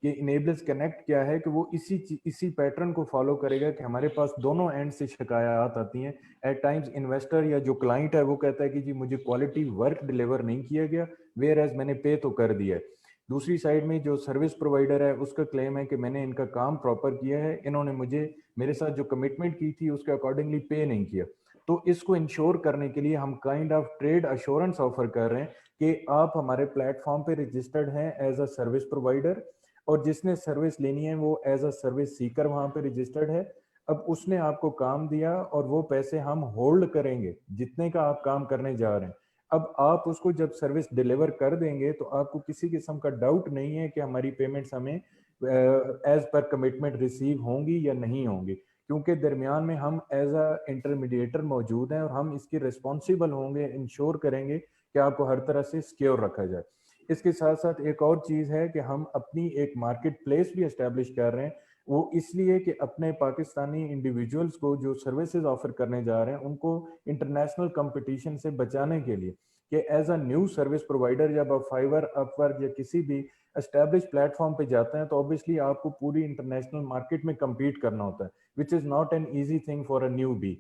कि इनेबल्स कनेक्ट क्या है कि वो इसी पैटर्न को फॉलो करेगा कि हमारे पास दोनों एंड से शिकायत आती हैं। एट टाइम्स इन्वेस्टर या जो क्लाइंट है वो कहता है कि जी मुझे क्वालिटी वर्क डिलीवर नहीं किया गया, वेयर एज मैंने पे तो कर दिया है। दूसरी साइड में जो सर्विस प्रोवाइडर है उसका क्लेम है कि मैंने इनका काम प्रॉपर किया है, इन्होंने मुझे मेरे साथ जो कमिटमेंट की थी उसके अकॉर्डिंगली पे नहीं किया। तो इसको इंश्योर करने के लिए हम kind of trade assurance offer कर रहे हैं कि आप हमारे प्लेटफॉर्म पे रजिस्टर्ड हैं एज अ सर्विस प्रोवाइडर, और जिसने सर्विस लेनी है वो एज अ सर्विस सीकर वहां पे रजिस्टर्ड है। अब उसने आपको काम दिया और वो पैसे हम होल्ड करेंगे जितने का आप काम करने जा रहे हैं। अब आप उसको जब सर्विस डिलीवर कर देंगे तो आपको किसी किस्म का डाउट नहीं है कि हमारी पेमेंट्स हमें एज पर कमिटमेंट रिसीव होंगी या नहीं होंगी, क्योंकि दरमियान में हम एज अ इंटरमीडिएटर मौजूद हैं और हम इसकी रिस्पॉन्सिबल होंगे, इंश्योर करेंगे कि आपको हर तरह से सिक्योर रखा जाए। इसके साथ साथ एक और चीज़ है कि हम अपनी एक मार्केट प्लेस भी एस्टेब्लिश कर रहे हैं, वो इसलिए कि अपने पाकिस्तानी इंडिविजुअल्स को जो सर्विसेज ऑफर करने जा रहे हैं उनको इंटरनेशनल कंपटीशन से बचाने के लिए कि as a new service provider जब आप फाइवर, अपवर्क या किसी भी एस्टेब्लिश प्लेटफॉर्म पे जाते हैं तो ऑब्वियसली आपको पूरी इंटरनेशनल मार्केट में कम्पीट करना होता है, which is not an easy thing for a newbie.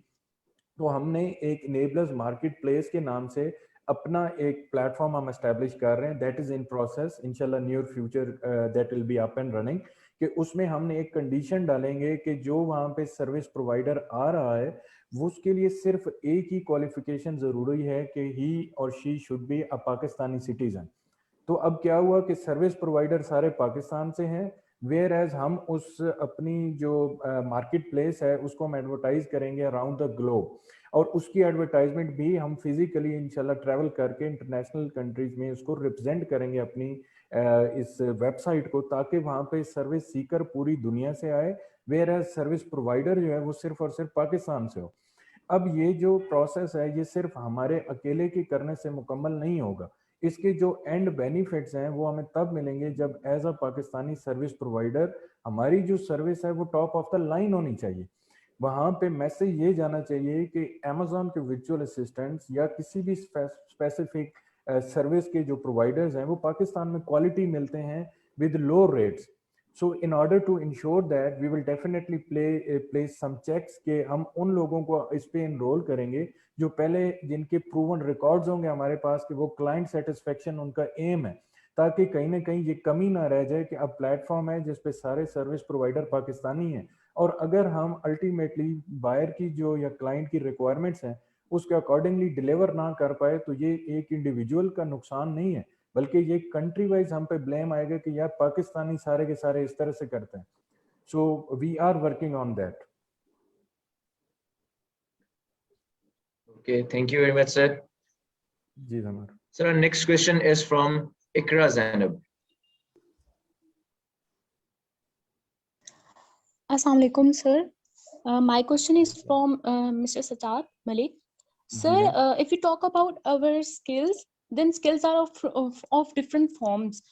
तो हमने एक इनेबलर्स मार्केट प्लेस के नाम से अपना एक प्लेटफॉर्म हम एस्टेब्लिश कर रहे हैं, दैट इज इन प्रोसेस, इंशाल्लाह near future that will be up and running. कि उसमें हमने एक कंडीशन डालेंगे कि जो वहाँ पे सर्विस प्रोवाइडर आ रहा है वो उसके लिए सिर्फ एक ही क्वालिफिकेशन जरूरी है कि ही और she should be a Pakistani citizen. तो अब क्या हुआ कि सर्विस प्रोवाइडर सारे पाकिस्तान से हैं, वेयर एज हम उस अपनी जो मार्केट प्लेस है उसको हम एडवर्टाइज करेंगे अराउंड द ग्लोब, और उसकी एडवर्टाइजमेंट भी हम फिजिकली इंशाल्लाह ट्रैवल करके इंटरनेशनल कंट्रीज में उसको रिप्रेजेंट करेंगे अपनी इस वेबसाइट को, ताकि वहाँ पे सर्विस सीकर पूरी दुनिया से आए, वेयर एज सर्विस प्रोवाइडर जो है वो सिर्फ और सिर्फ पाकिस्तान से हो। अब ये जो प्रोसेस है ये सिर्फ हमारे अकेले के करने से मुकम्मल नहीं होगा, इसके जो एंड बेनिफिट्स हैं वो हमें तब मिलेंगे जब as a Pakistani service provider हमारी जो सर्विस है वो टॉप ऑफ द लाइन होनी चाहिए। वहां पे मैसेज ये जाना चाहिए कि अमेजोन के वर्चुअल असिस्टेंट्स या किसी भी स्पेसिफिक सर्विस के जो प्रोवाइडर्स हैं वो पाकिस्तान में क्वालिटी मिलते हैं with low rates. So in order to ensure that we will definitely place some checks कि हम उन लोगों को इस पे इनरोल करेंगे जो पहले जिनके प्रूवन रिकॉर्ड्स होंगे हमारे पास कि वो क्लाइंट सेटिस्फेक्शन उनका एम है, ताकि कहीं ना कहीं ये कमी ना रह जाए कि अब प्लेटफॉर्म है जिस पे सारे सर्विस प्रोवाइडर पाकिस्तानी हैं, और अगर हम अल्टीमेटली बायर की जो या क्लाइंट की रिक्वायरमेंट्स हैं उसके अकॉर्डिंगली डिलीवर ना कर पाए तो ये एक इंडिविजुअल का नुकसान नहीं है, बल्कि ये कंट्री वाइज हम पे ब्लेम आएगा कि यार पाकिस्तानी सारे के सारे इस तरह से करते हैं। So we are working on that. Okay, thank you very much, sir. जी जमार। Sir, our next question is from Ikra Zainab. Assalamu alaikum, sir. My question is from Mr. Sajjad Malik. Sir, if we talk about our skills, then skills are of different forms.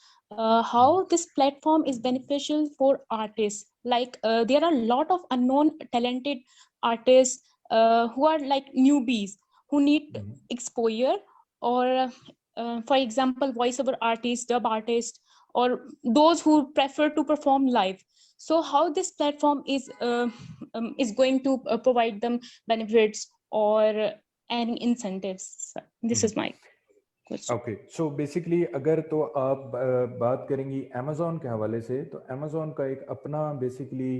How this platform is beneficial for artists? Like there are a lot of unknown talented artists who are like newbies who need exposure, or for example, voiceover artists, dub artists, or those who prefer to perform live. So how this platform is going to provide them benefits or any incentives? This is my question. Okay, so basically अगर तो आप बात करेंगी Amazon के हवाले से, तो Amazon का एक अपना बेसिकली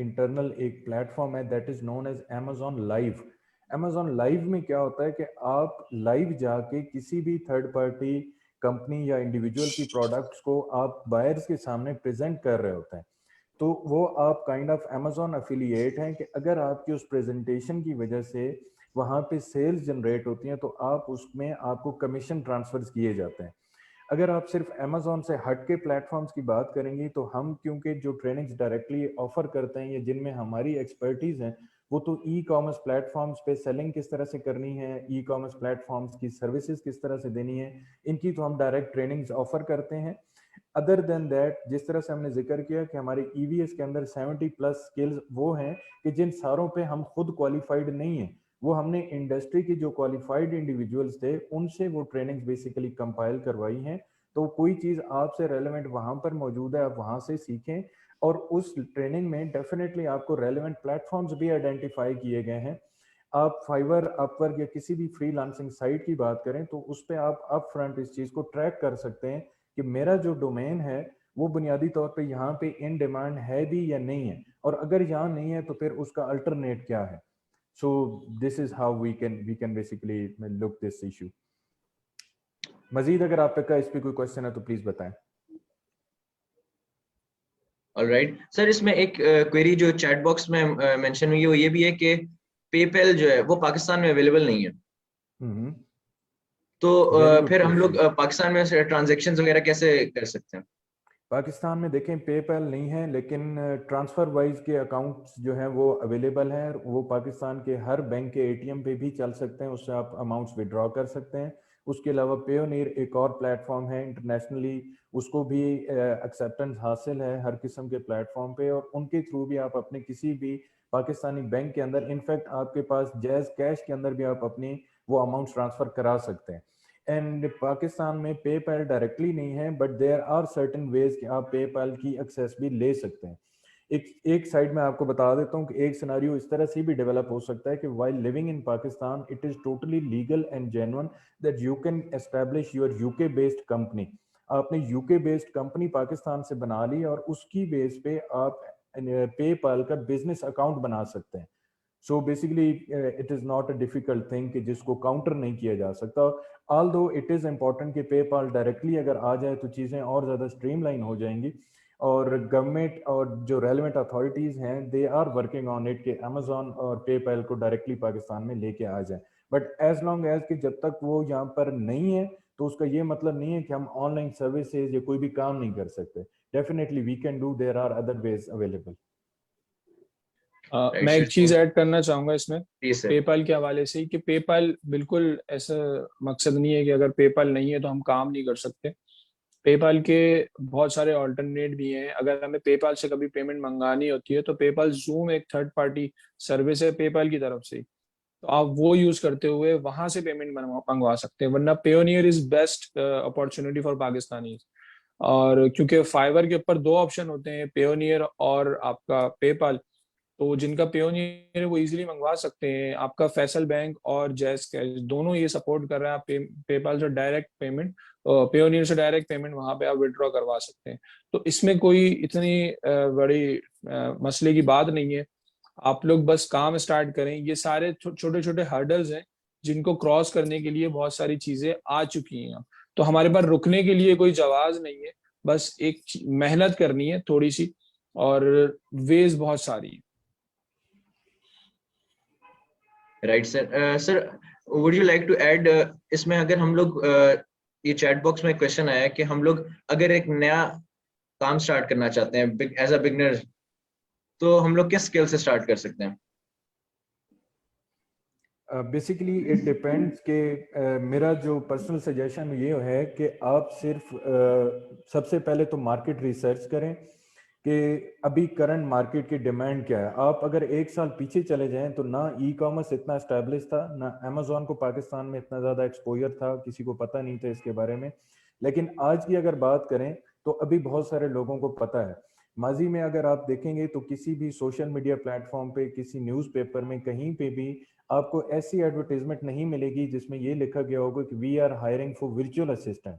इंटरनल एक प्लेटफॉर्म है that is known as Amazon live. Amazon live में क्या होता है कि आप लाइव जाके किसी भी थर्ड पार्टी कंपनी या इंडिविजुअल की प्रोडक्ट्स को आप बायर्स के सामने प्रेजेंट कर रहे होते हैं, तो वो आप काइंड ऑफ अमेजोन अफिलिएट हैं कि अगर आपकी उस प्रेजेंटेशन की वजह से वहाँ पे सेल्स जनरेट होती हैं तो आप उसमें आपको कमीशन ट्रांसफर्स किए जाते हैं। अगर आप सिर्फ अमेजोन से हट के प्लेटफॉर्म्स की बात करेंगी तो हम क्योंकि जो ट्रेनिंग्स डायरेक्टली ऑफर करते हैं या जिनमें हमारी एक्सपर्टीज है वो तो ई कॉमर्स प्लेटफॉर्म्स पे सेलिंग किस तरह से करनी है, ई कॉमर्स प्लेटफॉर्म्स की सर्विसेज किस तरह से देनी है, इनकी तो हम डायरेक्ट ट्रेनिंग्स ऑफर करते हैं। अदर देन दैट, जिस तरह से हमने जिक्र किया कि हमारे ईवीएस के अंदर 70+ स्किल्स वो हैं कि जिन सारों पे हम खुद क्वालिफाइड नहीं हैं, वो हमने इंडस्ट्री की जो क्वालिफाइड इंडिविजुअल्स थे उनसे वो ट्रेनिंग्स बेसिकली कंपाइल करवाई हैं, तो कोई चीज आपसे रेलेवेंट वहां पर मौजूद है, आप वहां से सीखें। और उस ट्रेनिंग में डेफिनेटली आपको रेलेवेंट प्लेटफॉर्म्स भी आइडेंटिफाई किए गए हैं। आप फाइवर, अपवर्क या किसी भी फ्रीलांसिंग साइट की बात करें तो उस पर आप अप फ्रंट इस चीज को ट्रैक कर सकते हैं कि मेरा जो डोमेन है वो बुनियादी तौर पे यहाँ पे इन डिमांड है भी या नहीं है, और अगर यहाँ नहीं है तो फिर उसका अल्टरनेट क्या है। So this is how we can basically look this issue. Majeed अगर आपका इस पे कोई क्वेश्चन है तो प्लीज बताएं। ऑलराइट सर, इसमें एक क्वेरी जो चैट बॉक्स में मेंशन हुई है वो ये भी है कि पेपैल जो है वो पाकिस्तान में अवेलेबल नहीं है, तो Very good फिर हम लोग question. पाकिस्तान में ट्रांजैक्शंस वगैरह कैसे कर सकते हैं? पाकिस्तान में देखें पेपैल नहीं है, लेकिन ट्रांसफर वाइज के अकाउंट्स जो हैं वो अवेलेबल हैं। वो पाकिस्तान के हर बैंक के एटीएम पे भी चल सकते हैं, उससे आप अमाउंट्स विड्रॉ कर सकते हैं। उसके अलावा पेयोनियर एक और प्लेटफॉर्म है इंटरनेशनली, उसको भी एक्सेप्टेंस हासिल है हर किस्म के प्लेटफॉर्म पे, और उनके थ्रू भी आप अपने किसी भी पाकिस्तानी बैंक के अंदर, इनफैक्ट आपके पास जैज कैश के अंदर भी आप अपनी वो अमाउंट ट्रांसफर करा सकते हैं। एंड पाकिस्तान में पेपैल डायरेक्टली नहीं है, but there are certain ways कि आप पेपैल की एक्सेस भी ले सकते हैं। एक साइड में आपको बता देता हूँ कि एक सिनारियो इस तरह से भी डेवलप हो सकता है कि while living in Pakistan it is totally legal and genuine that you can establish your UK based company. आपने यूके बेस्ड कंपनी पाकिस्तान से बना ली और उसकी बेस पे आप पेपैल का बिजनेस अकाउंट बना सकते हैं। So basically it is not a difficult thing कि जिसको काउंटर नहीं किया जा सकता। ऑल्दो इट इज इम्पॉर्टेंट कि पेपाल डायरेक्टली अगर आ जाए तो चीज़ें और ज़्यादा स्ट्रीमलाइन हो जाएंगी, और गवर्नमेंट और जो रेलिवेंट अथॉरिटीज़ हैं they are working on it कि अमेजोन और पेपैल को डायरेक्टली पाकिस्तान में लेके आ जाए। बट एज लॉन्ग एज कि जब तक वो यहाँ पर नहीं है तो उसका ये मतलब नहीं है कि हम ऑनलाइन सर्विसेज या कोई भी काम नहीं कर सकते। Definitely we can do, there are other ways available. मैं एक चीज ऐड करना चाहूंगा इसमें Please, sir. पेपाल के हवाले से, कि पेपाल बिल्कुल ऐसा मकसद नहीं है कि अगर पेपाल नहीं है तो हम काम नहीं कर सकते। पेपाल के बहुत सारे ऑल्टरनेट भी हैं। अगर हमें पेपाल से कभी पेमेंट मंगानी होती है तो पेपाल जूम एक थर्ड पार्टी सर्विस है पेपाल की तरफ से, तो आप वो यूज करते हुए वहां से पेमेंट मंगवा सकते हैं। वरना Payoneer is best opportunity for Pakistani. और क्योंकि फाइवर के ऊपर दो ऑप्शन होते हैं, पेयोनियर और आपका पेपाल, तो जिनका पेयोनियर है वो इजीली मंगवा सकते हैं। आपका फैसल बैंक और जैज कैश दोनों ये सपोर्ट कर रहा है। आप पेपाल से डायरेक्ट पेमेंट, पेयोनियर से डायरेक्ट पेमेंट वहां पे आप विड्रॉ करवा सकते हैं। तो इसमें कोई इतनी बड़ी मसले की बात नहीं है। आप लोग बस काम स्टार्ट करें। ये सारे छोटे छोटे हर्डल्स हैं जिनको क्रॉस करने के लिए बहुत सारी चीजें आ चुकी हैं। तो हमारे पास रुकने के लिए कोई जवाब नहीं है, बस एक मेहनत करनी है थोड़ी सी, और वेज बहुत सारी है। Right sir. Sir would you like to add, इसमें अगर हम लोग ये चैट बॉक्स में क्वेश्चन आया कि हम लोग अगर एक नया काम स्टार्ट करना चाहते हैं एज अ बिगनर, तो हम लोग किस स्किल से स्टार्ट कर सकते हैं? बेसिकली इट डिपेंड्स कि मेरा जो पर्सनल सजेशन ये है कि आप सिर्फ सबसे पहले तो मार्केट रिसर्च करें कि अभी करंट मार्केट की डिमांड क्या है। आप अगर एक साल पीछे चले जाएं तो ना ई कॉमर्स इतना एस्टेब्लिश था, ना अमेजोन को पाकिस्तान में इतना ज़्यादा एक्सपोजर था, किसी को पता नहीं था इसके बारे में। लेकिन आज की अगर बात करें तो अभी बहुत सारे लोगों को पता है। माजी में अगर आप देखेंगे तो किसी भी सोशल मीडिया प्लेटफॉर्म पे, किसी न्यूज़पेपर में, कहीं पे भी आपको ऐसी एडवर्टाइजमेंट नहीं मिलेगी जिसमें ये लिखा गया होगा कि we are hiring for virtual assistant.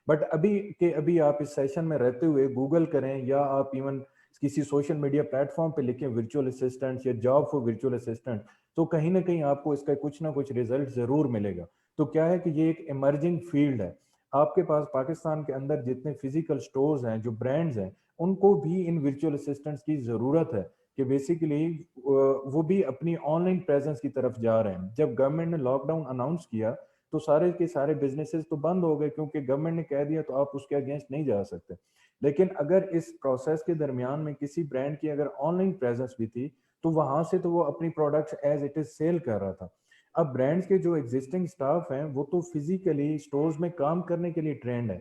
But अभी आप इस सेशन में रहते हुए गूगल करें या आप इवन किसी सोशल मीडिया प्लेटफॉर्म पे लिखें वर्चुअल असिस्टेंट या जॉब फॉर वर्चुअल असिस्टेंट, तो कहीं ना कहीं आपको इसका कुछ ना कुछ रिजल्ट जरूर मिलेगा। तो क्या है कि ये एक इमर्जिंग फील्ड है। आपके पास पाकिस्तान के अंदर जितने फिजिकल स्टोर्स हैं, जो ब्रांड्स हैं, उनको भी इन वर्चुअल असिस्टेंट्स की जरूरत है कि बेसिकली वो भी अपनी ऑनलाइन प्रेजेंस की तरफ जा रहे हैं। जब गवर्नमेंट ने लॉकडाउन अनाउंस किया तो सारे के सारे बिजनेसेस तो बंद हो गए, क्योंकि गवर्नमेंट ने कह दिया तो आप उसके अगेंस्ट नहीं जा सकते। लेकिन अगर इस प्रोसेस के दरमियान में किसी ब्रांड की अगर ऑनलाइन प्रेजेंस भी थी तो वहां से तो वो अपनी products as it is sell कर रहा था। अब ब्रांड्स के जो एग्जिस्टिंग स्टाफ हैं वो तो फिजिकली स्टोर्स में काम करने के लिए ट्रेंड है।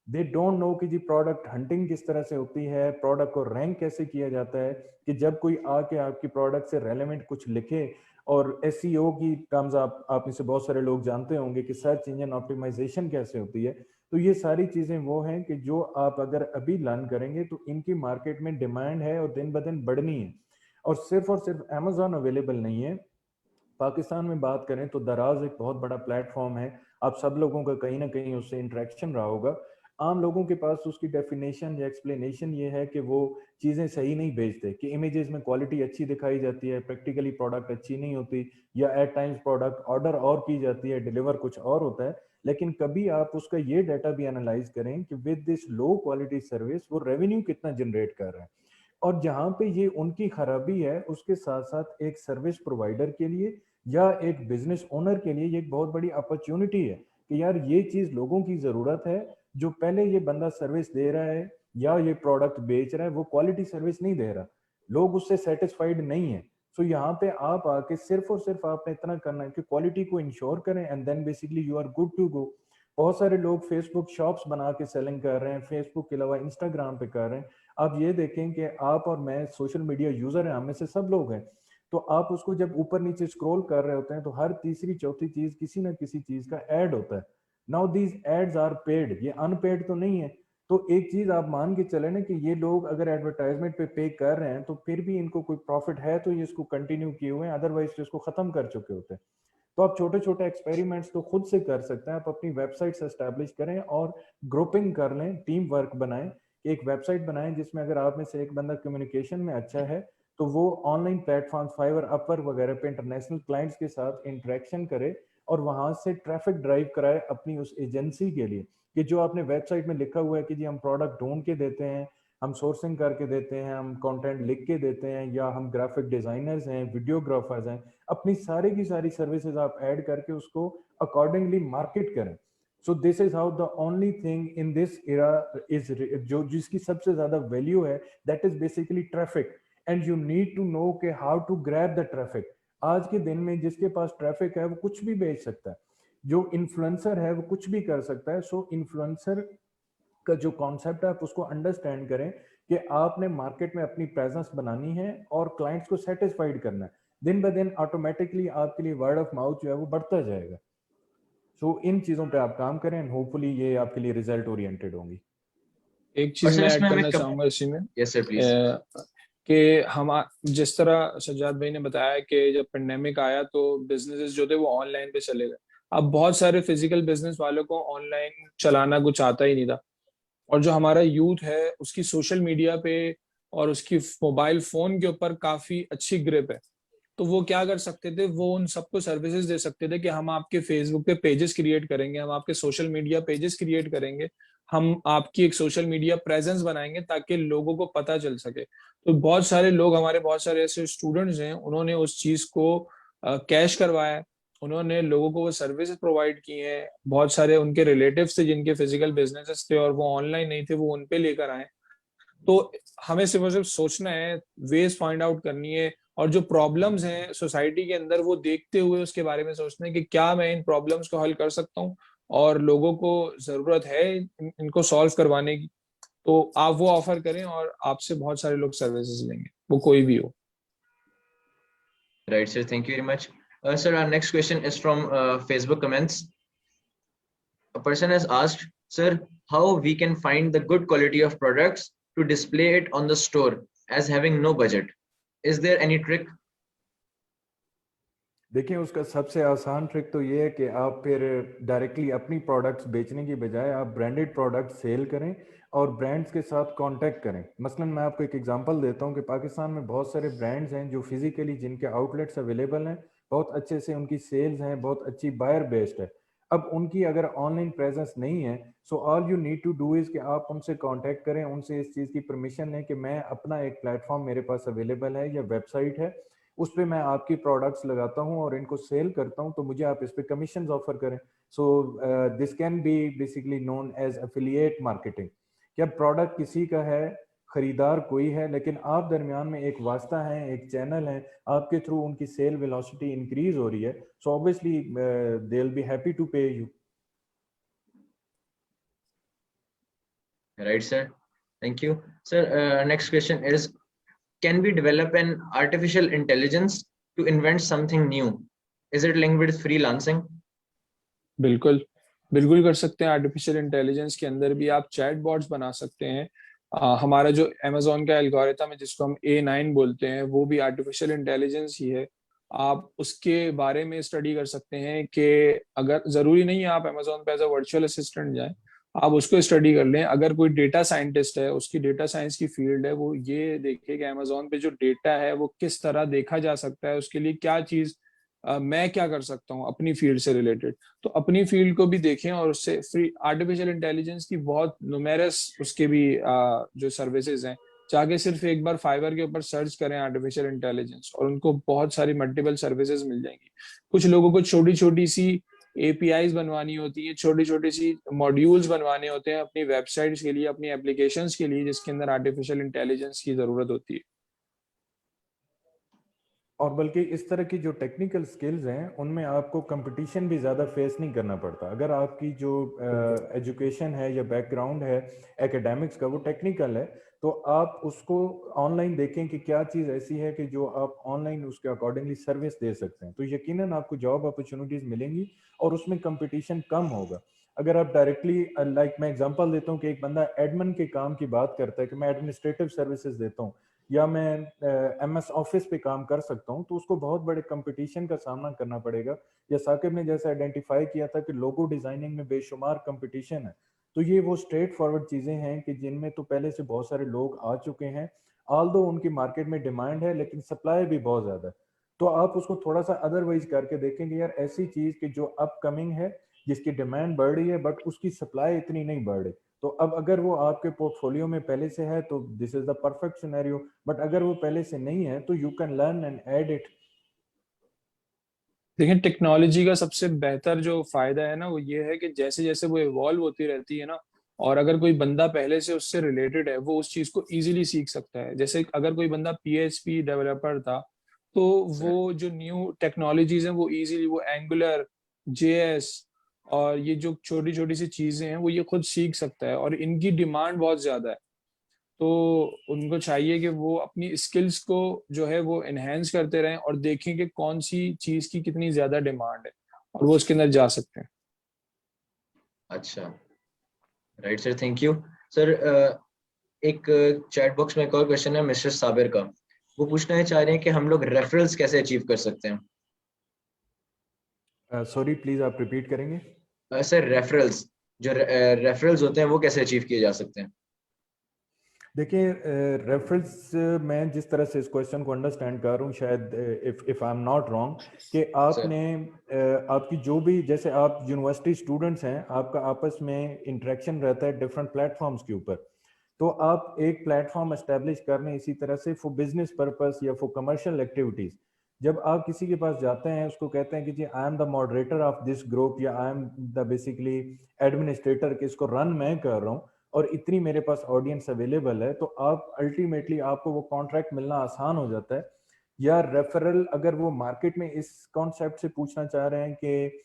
दे डोंट नो कि जी प्रोडक्ट हंटिंग किस तरह से होती है, प्रोडक्ट को रैंक कैसे किया जाता है, कि जब कोई आके आपकी प्रोडक्ट से रेलेवेंट कुछ लिखे और SEO की टर्म्स आप में से बहुत सारे लोग जानते होंगे कि सर्च इंजन ऑप्टिमाइजेशन कैसे होती है। तो ये सारी चीजें वो हैं कि जो आप अगर अभी लर्न करेंगे तो इनकी मार्केट में डिमांड है और दिन ब दिन बढ़नी है। और सिर्फ अमेजोन अवेलेबल नहीं है। पाकिस्तान में बात करें तो दराज एक बहुत बड़ा प्लेटफॉर्म है, आप सब लोगों का कहीं ना कहीं उससे इंटरेक्शन रहा होगा। आम लोगों के पास उसकी डेफिनेशन या एक्सप्लेनेशन ये है कि वो चीज़ें सही नहीं भेजते, कि इमेजेस में क्वालिटी अच्छी दिखाई जाती है, प्रैक्टिकली प्रोडक्ट अच्छी नहीं होती, या एट टाइम्स प्रोडक्ट ऑर्डर और की जाती है, डिलीवर कुछ और होता है। लेकिन कभी आप उसका ये डाटा भी एनालाइज करें कि with this low quality service वो रेवेन्यू कितना जनरेट कर रहे हैं। और जहाँ पे ये उनकी खराबी है, उसके साथ साथ एक सर्विस प्रोवाइडर के लिए या एक बिजनेस ओनर के लिए ये एक बहुत बड़ी अपॉर्चुनिटी है कि यार ये चीज लोगों की जरूरत है, जो पहले ये बंदा सर्विस दे रहा है या ये प्रोडक्ट बेच रहा है वो क्वालिटी सर्विस नहीं दे रहा, लोग उससे सेटिस्फाइड नहीं है। सो यहाँ पे आप आके सिर्फ और सिर्फ आपने इतना करना है कि क्वालिटी को इंश्योर करें and then basically you are good to go. बहुत सारे लोग फेसबुक शॉप्स बना के सेलिंग कर रहे हैं, फेसबुक के अलावा इंस्टाग्राम पे कर रहे हैं। आप ये देखें कि आप और मैं सोशल मीडिया यूजर हैं, हमें से सब लोग हैं, तो आप उसको जब ऊपर नीचे स्क्रॉल कर रहे होते हैं तो हर तीसरी चौथी चीज किसी ना किसी चीज का ऐड होता है। Now these ads are paid, ये अनपेड तो नहीं है। तो एक चीज आप मान के चले ना कि ये लोग अगर एडवर्टाइजमेंट पे कर रहे हैं तो फिर भी इनको कोई प्रॉफिट है तो ये इसको कंटिन्यू किए हुए हैं, अदरवाइज तो इसको खत्म कर चुके होते हैं। तो आप छोटे छोटे एक्सपेरिमेंट्स तो खुद से कर सकते हैं, आप अपनी वेबसाइट एस्टैब्लिश करें और ग्रुपिंग कर लें, टीम वर्क बनाएं, एक वेबसाइट बनाएं जिसमें अगर आप में से एक बंदा कम्युनिकेशन में अच्छा है तो वो ऑनलाइन प्लेटफॉर्म फाइवर, अपवर्क वगैरह पे इंटरनेशनल क्लाइंट्स के साथ इंटरेक्शन करे और वहां से ट्रैफिक ड्राइव कराए अपनी उस एजेंसी के लिए, कि जो आपने वेबसाइट में लिखा हुआ है कि जी हम प्रोडक्ट ढूंढ के देते हैं, हम सोर्सिंग करके देते हैं, हम कंटेंट लिख के देते हैं, या हम ग्राफिक डिजाइनर्स हैं, वीडियोग्राफर्स हैं, अपनी सारी की सारी सर्विसेज आप ऐड करके उसको अकॉर्डिंगली मार्केट करें। So this is how the only thing in this era is, जो जिसकी सबसे ज्यादा वैल्यू है, that is basically traffic, and you need to know के how to grab the traffic. आज के दिन में जिसके पास ट्रैफिक है वो कुछ भी बेच सकता है, जो इन्फ्लुएंसर है वो कुछ भी कर सकता है। सो इन्फ्लुएंसर का जो कॉन्सेप्ट है आप उसको अंडरस्टैंड करें कि आपने मार्केट में अपनी प्रेजेंस बनानी है और क्लाइंट्स को सेटिस्फाइड करना है। दिन ब दिन ऑटोमेटिकली आपके लिए वर्ड ऑफ माउथ जो है वो बढ़ता जाएगा। सो इन चीजों पे आप काम करें एंड होपफुली ये आपके लिए रिजल्ट ओरिएंटेड होंगी। एक चीज मैं ऐड इसमें हमें करना चाहूंगा इसी में, यस सर प्लीज। कि हम जिस तरह सज्जाद भाई ने बताया कि जब पेंडेमिक आया तो बिजनेसेस जो थे वो ऑनलाइन पे चले गए। अब बहुत सारे फिजिकल बिजनेस वालों को ऑनलाइन चलाना कुछ आता ही नहीं था, और जो हमारा यूथ है उसकी सोशल मीडिया पे और उसकी मोबाइल फोन के ऊपर काफी अच्छी ग्रिप है। तो वो क्या कर सकते थे, वो उन सबको सर्विसेज दे सकते थे कि हम आपके फेसबुक पे पेजेस क्रिएट करेंगे, हम आपके सोशल मीडिया पेजेस क्रिएट करेंगे, हम आपकी एक सोशल मीडिया प्रेजेंस बनाएंगे ताकि लोगों को पता चल सके। तो बहुत सारे लोग, हमारे बहुत सारे ऐसे स्टूडेंट्स हैं, उन्होंने उस चीज को कैश करवाया है, उन्होंने लोगों को वो सर्विसेज प्रोवाइड की हैं। बहुत सारे उनके रिलेटिव्स थे जिनके फिजिकल बिजनेसेस थे और वो ऑनलाइन नहीं थे, वो उन पे लेकर आए। तो हमें सिर्फ और सिर्फ सोचना है, वेज फाइंड आउट करनी है, और जो प्रॉब्लम्स हैं सोसाइटी के अंदर वो देखते हुए उसके बारे में सोचना है कि क्या मैं इन प्रॉब्लम्स को हल कर सकता हूँ और लोगों को जरूरत है इनको सॉल्व करवाने की। तो आप वो ऑफर करें और आपसे बहुत सारे लोग सर्विसेज लेंगे, वो कोई भी हो। Right, sir. Thank you very much. Sir, our next question is from Facebook comments. A person has asked, sir, how we can find the good quality of products to display it on the store as having no budget? Is there any trick? देखिए, उसका सबसे आसान trick तो ये है कि आप फिर डायरेक्टली अपनी प्रोडक्ट्स बेचने की बजाय आप ब्रांडेड प्रोडक्ट सेल करें और ब्रांड्स के साथ कांटेक्ट करें। मसलन मैं आपको एक एग्जांपल देता हूं कि पाकिस्तान में बहुत सारे ब्रांड्स हैं जो फिजिकली जिनके आउटलेट्स अवेलेबल हैं, बहुत अच्छे से उनकी सेल्स हैं, बहुत अच्छी बायर बेस्ड है। अब उनकी अगर ऑनलाइन प्रेजेंस नहीं है, so all you need to do is कि आप उनसे कांटेक्ट करें, उनसे इस चीज़ की परमिशन लें कि मैं अपना एक प्लेटफॉर्म मेरे पास अवेलेबल है या वेबसाइट है, उस पर मैं आपकी प्रोडक्ट्स लगाता हूं और इनको सेल करता हूं, तो मुझे आप इस पे कमीशन ऑफर करें। So this can be basically known as affiliate marketing. क्या प्रोडक्ट किसी का है, खरीदार कोई है, लेकिन आप दरमियान में एक वास्ता है, एक चैनल है, आपके थ्रू उनकी सेल वेलोसिटी इंक्रीज हो रही है, so obviously they will be happy to pay you. Right, sir. Thank you. Sir, next question is, can we develop an artificial intelligence to invent something new. Is it linked with freelancing? बिल्कुल बिल्कुल कर सकते हैं। Artificial intelligence के अंदर भी आप chat bots बना सकते हैं। हमारा जो अमेजोन का एल्गोरिथम है जिसको हम A9 बोलते हैं, वो भी आर्टिफिशियल इंटेलिजेंस ही है। आप उसके बारे में स्टडी कर सकते हैं कि अगर जरूरी नहीं है आप अमेजोन पे एज अ वर्चुअल असिस्टेंट जाएं, आप उसको स्टडी कर लें। अगर कोई डेटा साइंटिस्ट है, उसकी डेटा साइंस की फील्ड है, वो ये देखे कि अमेजोन पे जो डेटा है वो किस तरह देखा जा सकता है, उसके लिए क्या चीज मैं क्या कर सकता हूँ अपनी फील्ड से रिलेटेड, तो अपनी फील्ड को भी देखें। और उससे फ्री आर्टिफिशियल इंटेलिजेंस की बहुत नुमेरस उसके भी जो सर्विसेज हैं, जाके सिर्फ एक बार फाइवर के ऊपर सर्च करें आर्टिफिशियल इंटेलिजेंस और उनको बहुत सारी मल्टीपल सर्विसेज मिल जाएंगी। कुछ लोगों को छोटी छोटी सी APIs बनवानी होती है, छोटी छोटी सी मॉड्यूल्स बनवाने होते हैं अपनी वेबसाइट्स के लिए, अपनी एप्लीकेशंस के लिए, जिसके अंदर आर्टिफिशियल इंटेलिजेंस की जरूरत होती है। और बल्कि इस तरह की जो टेक्निकल स्किल्स हैं उनमें आपको कंपटीशन भी ज़्यादा फेस नहीं करना पड़ता। अगर आपकी जो एजुकेशन है या बैकग्राउंड है एकेडमिक्स का वो टेक्निकल है, तो आप उसको ऑनलाइन देखें कि क्या चीज़ ऐसी है कि जो आप ऑनलाइन उसके अकॉर्डिंगली सर्विस दे सकते हैं, तो यकीनन आपको जॉब अपॉर्चुनिटीज़ मिलेंगी और उसमें कंपटीशन कम होगा। अगर आप डायरेक्टली मैं एग्जांपल देता हूँ कि एक बंदा एडमिन के काम की बात करता है कि मैं एडमिनिस्ट्रेटिव सर्विसेज देता हूँ या मैं MS ऑफिस पे काम कर सकता हूँ, तो उसको बहुत बड़े कंपटीशन का सामना करना पड़ेगा। या साकिब ने जैसे आइडेंटिफाई किया था कि लोगो डिजाइनिंग में बेशुमार कंपटीशन है, तो ये वो स्ट्रेट फॉरवर्ड चीजें हैं कि जिनमें तो पहले से बहुत सारे लोग आ चुके हैं, ऑल्दो उनकी मार्केट में डिमांड है लेकिन सप्लाई भी बहुत ज्यादा है। तो आप उसको थोड़ा सा अदरवाइज करके देखेंगे, यार ऐसी चीज की जो अपकमिंग है जिसकी डिमांड बढ़ रही है बट उसकी सप्लाई इतनी नहीं बढ़ रही, तो अब अगर वो आपके पोर्टफोलियो में पहले से है तो this is the perfect scenario, but अगर वो पहले से नहीं है तो you can learn and add it. देखिए, टेक्नोलॉजी का सबसे बेहतर जो फायदा है ना वो ये है कि जैसे जैसे वो इवॉल्व होती रहती है ना, और अगर कोई बंदा पहले से उससे रिलेटेड है वो उस चीज को इजीली सीख सकता है। जैसे अगर कोई बंदा PHP डेवलपर था, तो वो जो न्यू टेक्नोलॉजीज हैं वो इजीली, वो एंगुलर, JS और ये जो छोटी छोटी सी चीजें हैं वो ये खुद सीख सकता है, और इनकी डिमांड बहुत ज्यादा है। तो उनको चाहिए कि वो अपनी स्किल्स को जो है वो एनहेंस करते रहें और देखें कि कौन सी चीज की कितनी ज्यादा डिमांड है और वो उसके अंदर जा सकते हैं। अच्छा, right sir, thank you sir. एक चैट बॉक्स में एक और क्वेश्चन है मिस्टर साबिर का। वो पूछना चाह रहे हैं कि हम लोग रेफरल्स कैसे अचीव कर सकते हैं। सॉरी प्लीज आप रिपीट करेंगे? सर रेफरल्स, जो रेफरल्स होते हैं वो कैसे अचीव किए जा सकते हैं। देखिए, रेफरेंस मैं जिस तरह से इस क्वेश्चन को अंडरस्टैंड कर रहा हूँ, शायद if I am not wrong, कि आपने आपकी जो भी, जैसे आप यूनिवर्सिटी स्टूडेंट्स हैं, आपका आपस में इंटरेक्शन रहता है डिफरेंट प्लेटफॉर्म्स के ऊपर, तो आप एक प्लेटफॉर्म एस्टेब्लिश कर लें इसी तरह से फॉर बिजनेस पर्पस या फॉर कमर्शियल एक्टिविटीज। जब आप किसी के पास जाते हैं, उसको कहते हैं कि जी I am the moderator of this group या I am the basically administrator, कि इसको रन मैं कर रहा हूँ और इतनी मेरे पास ऑडियंस अवेलेबल है, तो आप अल्टीमेटली आपको वो कॉन्ट्रैक्ट मिलना आसान हो जाता है। या रेफरल, अगर वो मार्केट में इस कॉन्सेप्ट से पूछना चाह रहे हैं कि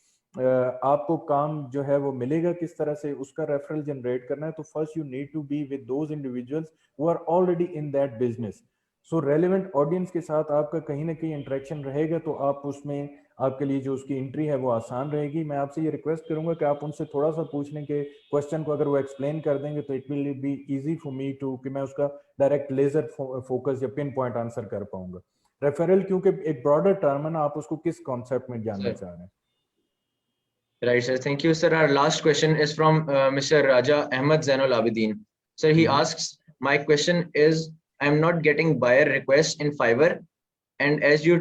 आपको काम जो है वो मिलेगा किस तरह से, उसका रेफरल जनरेट करना है, तो first you need to be with those individuals who are already in that business. So relevant audience के साथ आपका कहीं ना कहीं इंटरेक्शन रहेगा, तो आप उसमें आपके लिए जो उसकी एंट्री है वो आसान रहेगी। मैं आपसे ये रिक्वेस्ट करूंगा कि आप उनसे थोड़ा सा पूछने के क्वेश्चन को अगर वो एक्सप्लेन कर देंगे तो it will be easy for me too, कि मैं उसका डायरेक्ट लेजर फोकस या पिन पॉइंट आंसर कर पाऊंगा। रेफरल क्योंकि एक ब्रॉडर टर्म है ना, आप उसको किस कॉन्सेप्ट में जानना चाह रहे हैं? Right, sir. Thank you, sir. Our last question is from Mr. Raja Ahmed Zainul Abidin. Sir, he asks, my question is, I'm not getting buyer requests in Fiverr, and as you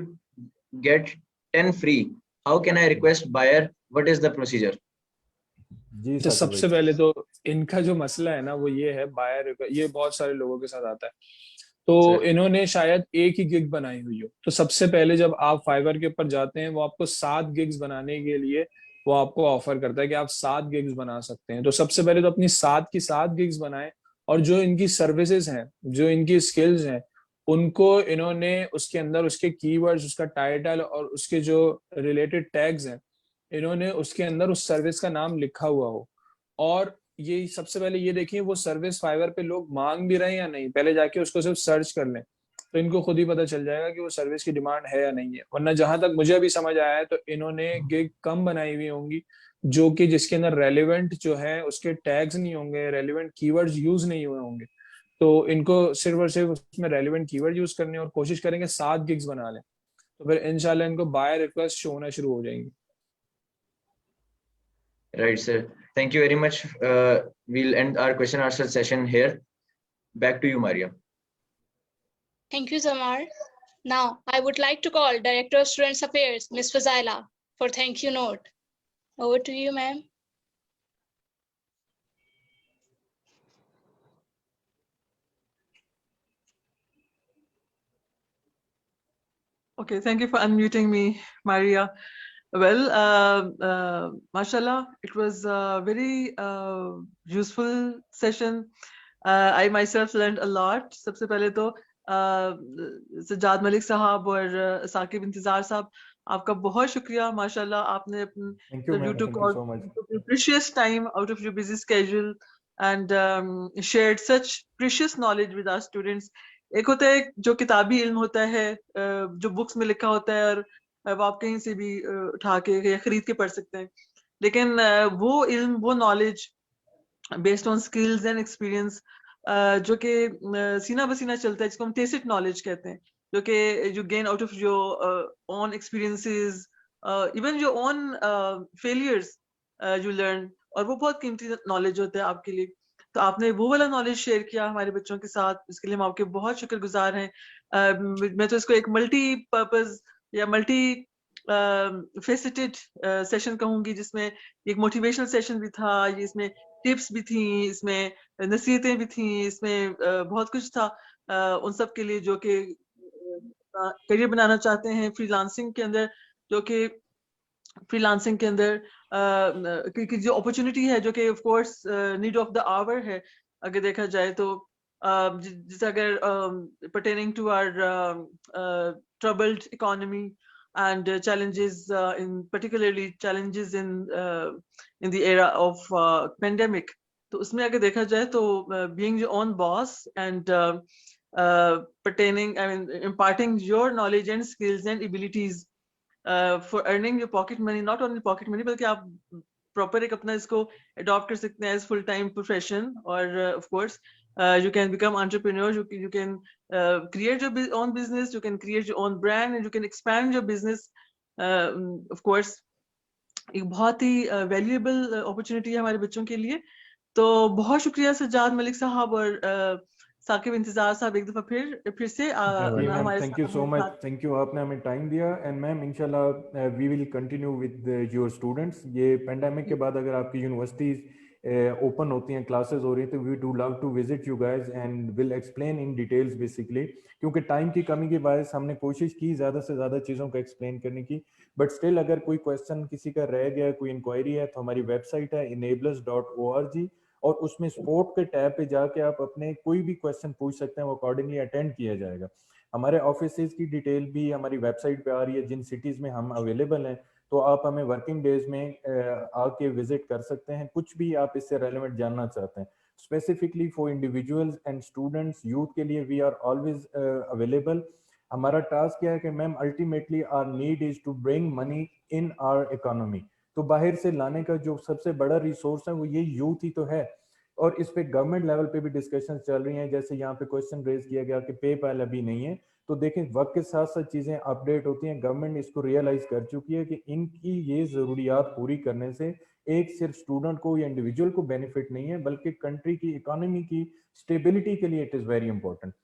get 10 free, how can I request buyer? What is the procedure? जी तो सबसे पहले तो इनका जो मसला है ना वो ये है, बायर, ये बहुत सारे लोगों के साथ आता है। तो इन्होंने शायद एक ही गिग बनाई हुई हो, तो सबसे पहले जब आप फाइवर के ऊपर जाते हैं, वो आपको 7 गिग्स बनाने के लिए वो आपको ऑफर करता है कि आप 7 गिग्स बना सकते हैं। तो सबसे पहले तो अपनी 7 की 7 गिग्स बनाएं, और जो इनकी सर्विसेज हैं, जो इनकी स्किल्स हैं, उनको इन्होंने उसके अंदर उसके कीवर्ड्स, उसका टाइटल और उसके जो रिलेटेड टैग्स हैं, इन्होंने उसके अंदर उस सर्विस का नाम लिखा हुआ हो। और ये सबसे पहले ये देखिए वो सर्विस फाइवर पे लोग मांग भी रहे हैं या नहीं, पहले जाके उसको सिर्फ सर्च कर लें। तो इनको खुद ही पता चल जाएगा कि वो सर्विस की डिमांड है या नहीं है। वरना जहां तक मुझे अभी समझ आया है तो इन्होंने गिग कम बनाई हुई होंगी जो कि जिसके अंदर रेलिवेंट जो है उसके टैग्स नहीं होंगे, रेलिवेंट कीवर्ड्स यूज नहीं हुए होंगे। तो इनको सिर्फ और सिर्फ उसमें रेलिवेंट कीवर्ड यूज करने और कोशिश करेंगे 7 गिग्स बना लें, तो फिर इंशाल्लाह इनको बाय रिक्वेस्ट शो होना शुरू हो जाएंगी। Right, sir. Thank you very much. We'll end our question answer session here. Back to you, Maria. Thank you, Zamar. Now, I would like to call Director of Students Affairs, Ms. Fazaila, for thank you note. Over to you, ma'am. Okay, thank you for unmuting me, Maria. Well, mashallah, it was a very useful session. I myself learned a lot. सबसे पहले तो सज्जाद मलिक साहब और साकिब इंतजार साहब, आपका बहुत शुक्रिया। माशाल्लाह, आपने Thank you, ma'am. Thank you so much. precious time out of your busy schedule and shared such precious knowledge with our students. एक होता है जो किताबी इल्म होता है, जो बुक्स में लिखा होता है और वो आप कहीं से भी उठा के या खरीद के पढ़ सकते हैं, लेकिन वो इल्म, वो knowledge based on skills and experience जो कि सीना बसीना चलता है, जिसको हम टेसिट नॉलेज कहते हैं, जो कि you gain out of your own experiences, even your own failures you learn, और वो बहुत कीमती नॉलेज होता है आपके लिए। तो आपने वो वाला नॉलेज शेयर किया हमारे बच्चों के साथ, इसके लिए हम आपके बहुत शुक्रगुजार हैं। मैं तो इसको एक मल्टी पर्पज या मल्टी फेसेटेड सेशन कहूंगी, जिसमें एक मोटिवेशनल सेशन भी था, ये इसमें टिप्स भी थी, इसमें नसीहतें भी थी, इसमें बहुत कुछ था उन सब के लिए जो कि करियर बनाना चाहते हैं फ्रीलांसिंग के अंदर, जो कि फ्रीलांसिंग के अंदर की जो अपॉर्चुनिटी है, जो कि of course need of the hour है अगर देखा जाए तो, जिसे अगर pertaining to our troubled economy and challenges particularly challenges in the era of pandemic, तो उसमें अगर देखा जाए तो being your own boss and pertaining, I mean, imparting your knowledge and skills and abilities for earning your pocket money, not only pocket money, बल्कि आप proper एक अपना इसको adopt कर सकते हैं as full time profession, और of course you can become entrepreneur, you can create your own business, you can create your own brand and you can expand your business. Of course एक बहुत ही valuable opportunity है हमारे बच्चों के लिए। तो बहुत शुक्रिया सज्जाद मलिक साहब और साकिब इंतजार साहब, एक दफा फिर से हमारे thank you so much, thank you, आपने हमें टाइम दिया। एंड मैम इंशाल्लाह we will continue with your students. ये पेंडेमिक के बाद अगर आपकी यूनिवर्सिटीज ओपन होती हैं, क्लासेस हो रही हैं, तो we do love to visit you guys and will explain in details basically, क्योंकि टाइम की कमी की वजह से हमने कोशिश की ज़्यादा से ज़्यादा चीज़ों को एक्सप्लेन करने की, बट स्टिल अगर कोई क्वेश्चन किसी का रह गया, कोई इंक्वायरी है, तो हमारी वेबसाइट है enablers.org, और उसमें स्पोर्ट के टैब पे जाके आप अपने कोई भी क्वेश्चन पूछ सकते हैं, वो अकॉर्डिंगली अटेंड किया जाएगा। हमारे ऑफिसेज की डिटेल भी हमारी वेबसाइट पे आ रही है, जिन सिटीज़ में हम अवेलेबल हैं, तो आप हमें वर्किंग डेज में आके विजिट कर सकते हैं, कुछ भी आप इससे रेलेवेंट जानना चाहते हैं। Specifically for individuals and students, youth के लिए वी आर ऑलवेज अवेलेबल। हमारा टास्क क्या है कि ma'am ultimately our need is to bring money in our economy, तो बाहर से लाने का जो सबसे बड़ा रिसोर्स है वो ये यूथ ही तो है, और इस पे गवर्नमेंट लेवल पे भी डिस्कशन चल रही हैं। जैसे यहाँ पे क्वेश्चन रेज किया गया कि पेपैल अभी नहीं है, तो देखें वक्त के साथ साथ चीजें अपडेट होती हैं। गवर्नमेंट इसको रियलाइज कर चुकी है कि इनकी ये जरूरियात पूरी करने से एक सिर्फ स्टूडेंट को या इंडिविजुअल को बेनिफिट नहीं है, बल्कि कंट्री की इकोनॉमी की स्टेबिलिटी के लिए इट इज वेरी इंपॉर्टेंट।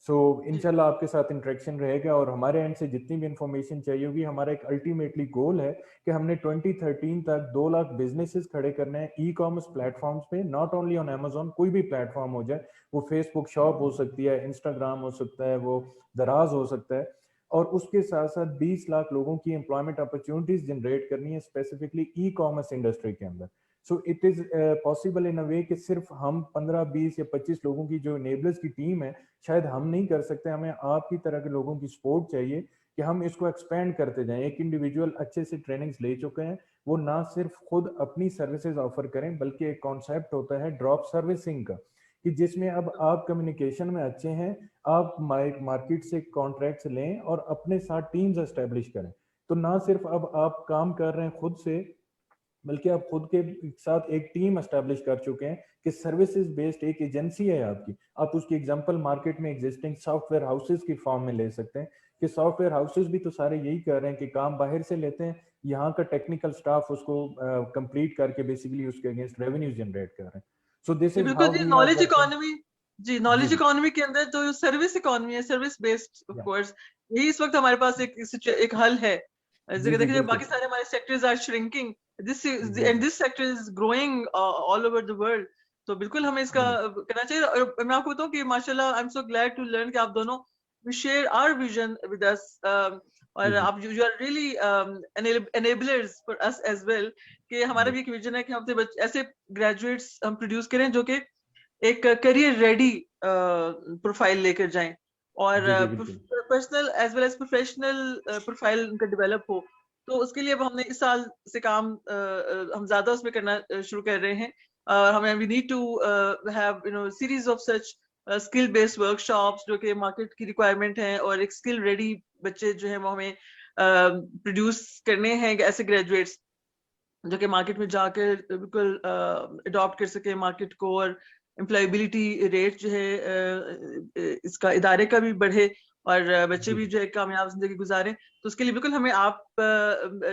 सो इंशाल्लाह आपके साथ इंटरेक्शन रहेगा, और हमारे एंड से जितनी भी इंफॉर्मेशन चाहिए होगी, हमारा एक अल्टीमेटली गोल है कि हमने 2013 तक 2 लाख बिजनेसेस खड़े करने हैं ई कॉमर्स प्लेटफॉर्म्स पे, नॉट ओनली ऑन अमेजोन, कोई भी प्लेटफॉर्म हो जाए, वो फेसबुक शॉप हो सकती है, इंस्टाग्राम हो सकता है, वो दराज हो सकता है, और उसके साथ साथ 20 लाख लोगों की एम्प्लॉयमेंट अपॉर्चुनिटीज जनरेट करनी है स्पेसिफिकली ई कॉमर्स इंडस्ट्री के अंदर। So it is possible in a way कि सिर्फ हम 15, 20 या 25 लोगों की जो इनेबलर्स की टीम है शायद हम नहीं कर सकते, हमें आपकी तरह के लोगों की सपोर्ट चाहिए कि हम इसको एक्सपेंड करते जाएं। एक इंडिविजुअल अच्छे से ट्रेनिंग्स ले चुके हैं, वो ना सिर्फ खुद अपनी सर्विसेज ऑफर करें, बल्कि एक कॉन्सेप्ट होता है ड्रॉप सर्विसिंग का, कि जिसमें अब आप कम्युनिकेशन में अच्छे हैं, आप मार्केट से कॉन्ट्रैक्ट्स लें और अपने साथ टीम्स एस्टेब्लिश करें। तो ना सिर्फ अब आप काम कर रहे हैं खुद से, बल्कि आप खुद के साथ एक टीम एस्टेब्लिश कर चुके हैं कि सर्विसेज बेस्ड एक एजेंसी है आपकी। आप उसकी एग्जांपल मार्केट में एग्जिस्टिंग सॉफ्टवेयर हाउसेज की फॉर्म में ले सकते हैं कि सॉफ्टवेयर हाउसेज भी तो सारे यही कर रहे हैं कि काम बाहर से लेते हैं, यहाँ का टेक्निकल स्टाफ उसको कंप्लीट करके बेसिकली उसके अगेंस्ट रेवेन्यू जनरेट कर रहे हैं। सो दिस इज बिल्कुल हाउ जी, वी आर नॉलेज इकोनॉमी जी, नॉलेज जी। इकोनॉमी के अंदर जो सर्विस इकोनॉमी है, service based of Yeah. Course, यही इस वक्त हमारे पास एक हल है। जी, जगह जी, देखिए बाकी बिल्कुल। सारे हमारे सेक्टर्स आर श्रिंकिंग, दिस जी, एंड जी। This sector is growing all over the world. तो बिल्कुल हमें इसका करना चाहिए। और मैं आपको बताऊं कि माशाल्लाह I am so glad to learn कि आप दोनों we share our vision with us, और जी, जी। आप you are really enablers for us as well, कि हमारा जी। भी एक विजन है कि हम ऐसे ग्रेजुएट्स हम प्रोड्यूस करें जो कि एक करियर रेडी प्रोफाइल लेकर जाएं, और जी, जी, बिल्कुल। Personal as well as professional profile उनका डेवलप हो। तो उसके लिए अब हमने इस साल से काम हम ज्यादा उसमें करना शुरू कर रहे हैं। हमें we need to have series of such skill based workshops जो कि मार्केट की रिक्वायरमेंट है, और एक स्किल रेडी बच्चे जो है वो हमें प्रोड्यूस करने हैं, ऐसे ग्रेजुएट्स जो कि मार्केट में जाकर बिल्कुल अडॉप्ट कर सके मार्केट को, और एम्प्लॉयबिलिटी रेट जो है इसका इदारे का भी बढ़े, और बच्चे जी, भी जी। जो है कामयाब जिंदगी गुजारें। तो उसके लिए बिल्कुल हमें आप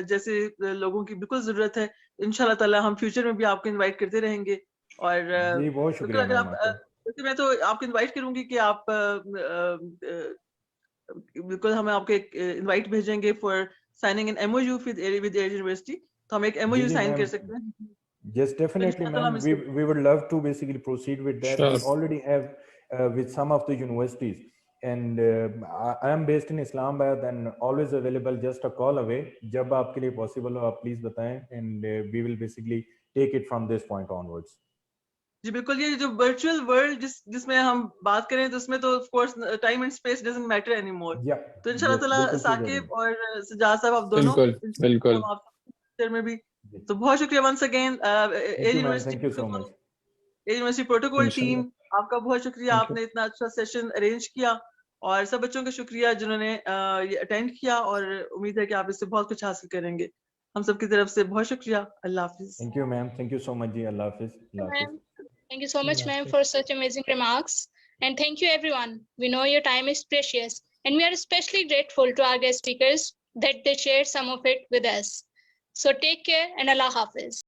जैसे लोगों की बिल्कुल जरूरत है। इंशाल्लाह ताला हम फ्यूचर में भी आपको इनवाइट करते रहेंगे। और जी, बहुत बिल्कुल शुक्रिया अगर मैम आप आपका। वैसे मैं तो आपको इनवाइट करूंगी कि आप बिल्कुल हम आपको एक इनवाइट भेजेंगे for signing an MOU with air university. तो हम एक जी, एमओयू जी, साइन मैम। कर सकते हैं। Yes, तो definitely, इंशाल्लाह ताला ma'am. हम We इसको we would love to basically proceed with that. We Sure. already have with some of the universities, and I am based in Islamabad and always available, just a call away. जब आपके लिए possible हो आप please बताएं, and we will basically take it from this point onwards. जी बिल्कुल, ये जो virtual world जिसमें हम बात करें तो उसमें तो of course time and space doesn't matter anymore. Yeah, तो इंशाल्लाह yes, ताला बिल्कुल सही कह रहे साकिब हैं। और सजाद साहब आप दोनों बिल्कुल बिल्कुल। हम आपसे फ्यूचर में भी। जी। तो बहुत शुक्रिया once again Thank air you, ma'am. University Thank you so protocol, much. Air university protocol team, इंशाल्लाह। आपका बहुत शुक्रिया, थैंक यू। आपने इतना अच्छा सेशन अरेंज किया। और सब बच्चों का शुक्रिया जिन्होंने ये अटेंड किया, और उम्मीद है कि आप इससे बहुत कुछ हासिल करेंगे। हम सब की तरफ से बहुत शुक्रिया। अल्लाह हाफिज। Thank you, ma'am. Thank you so much. Ji, Allah Hafiz. Allah Hafiz. Ma'am. Thank you so much, ma'am, for such amazing remarks. And thank you, everyone. We know your time is precious, and we are especially grateful to our guest speakers that they shared some of it with us. So take care and Allah Hafiz.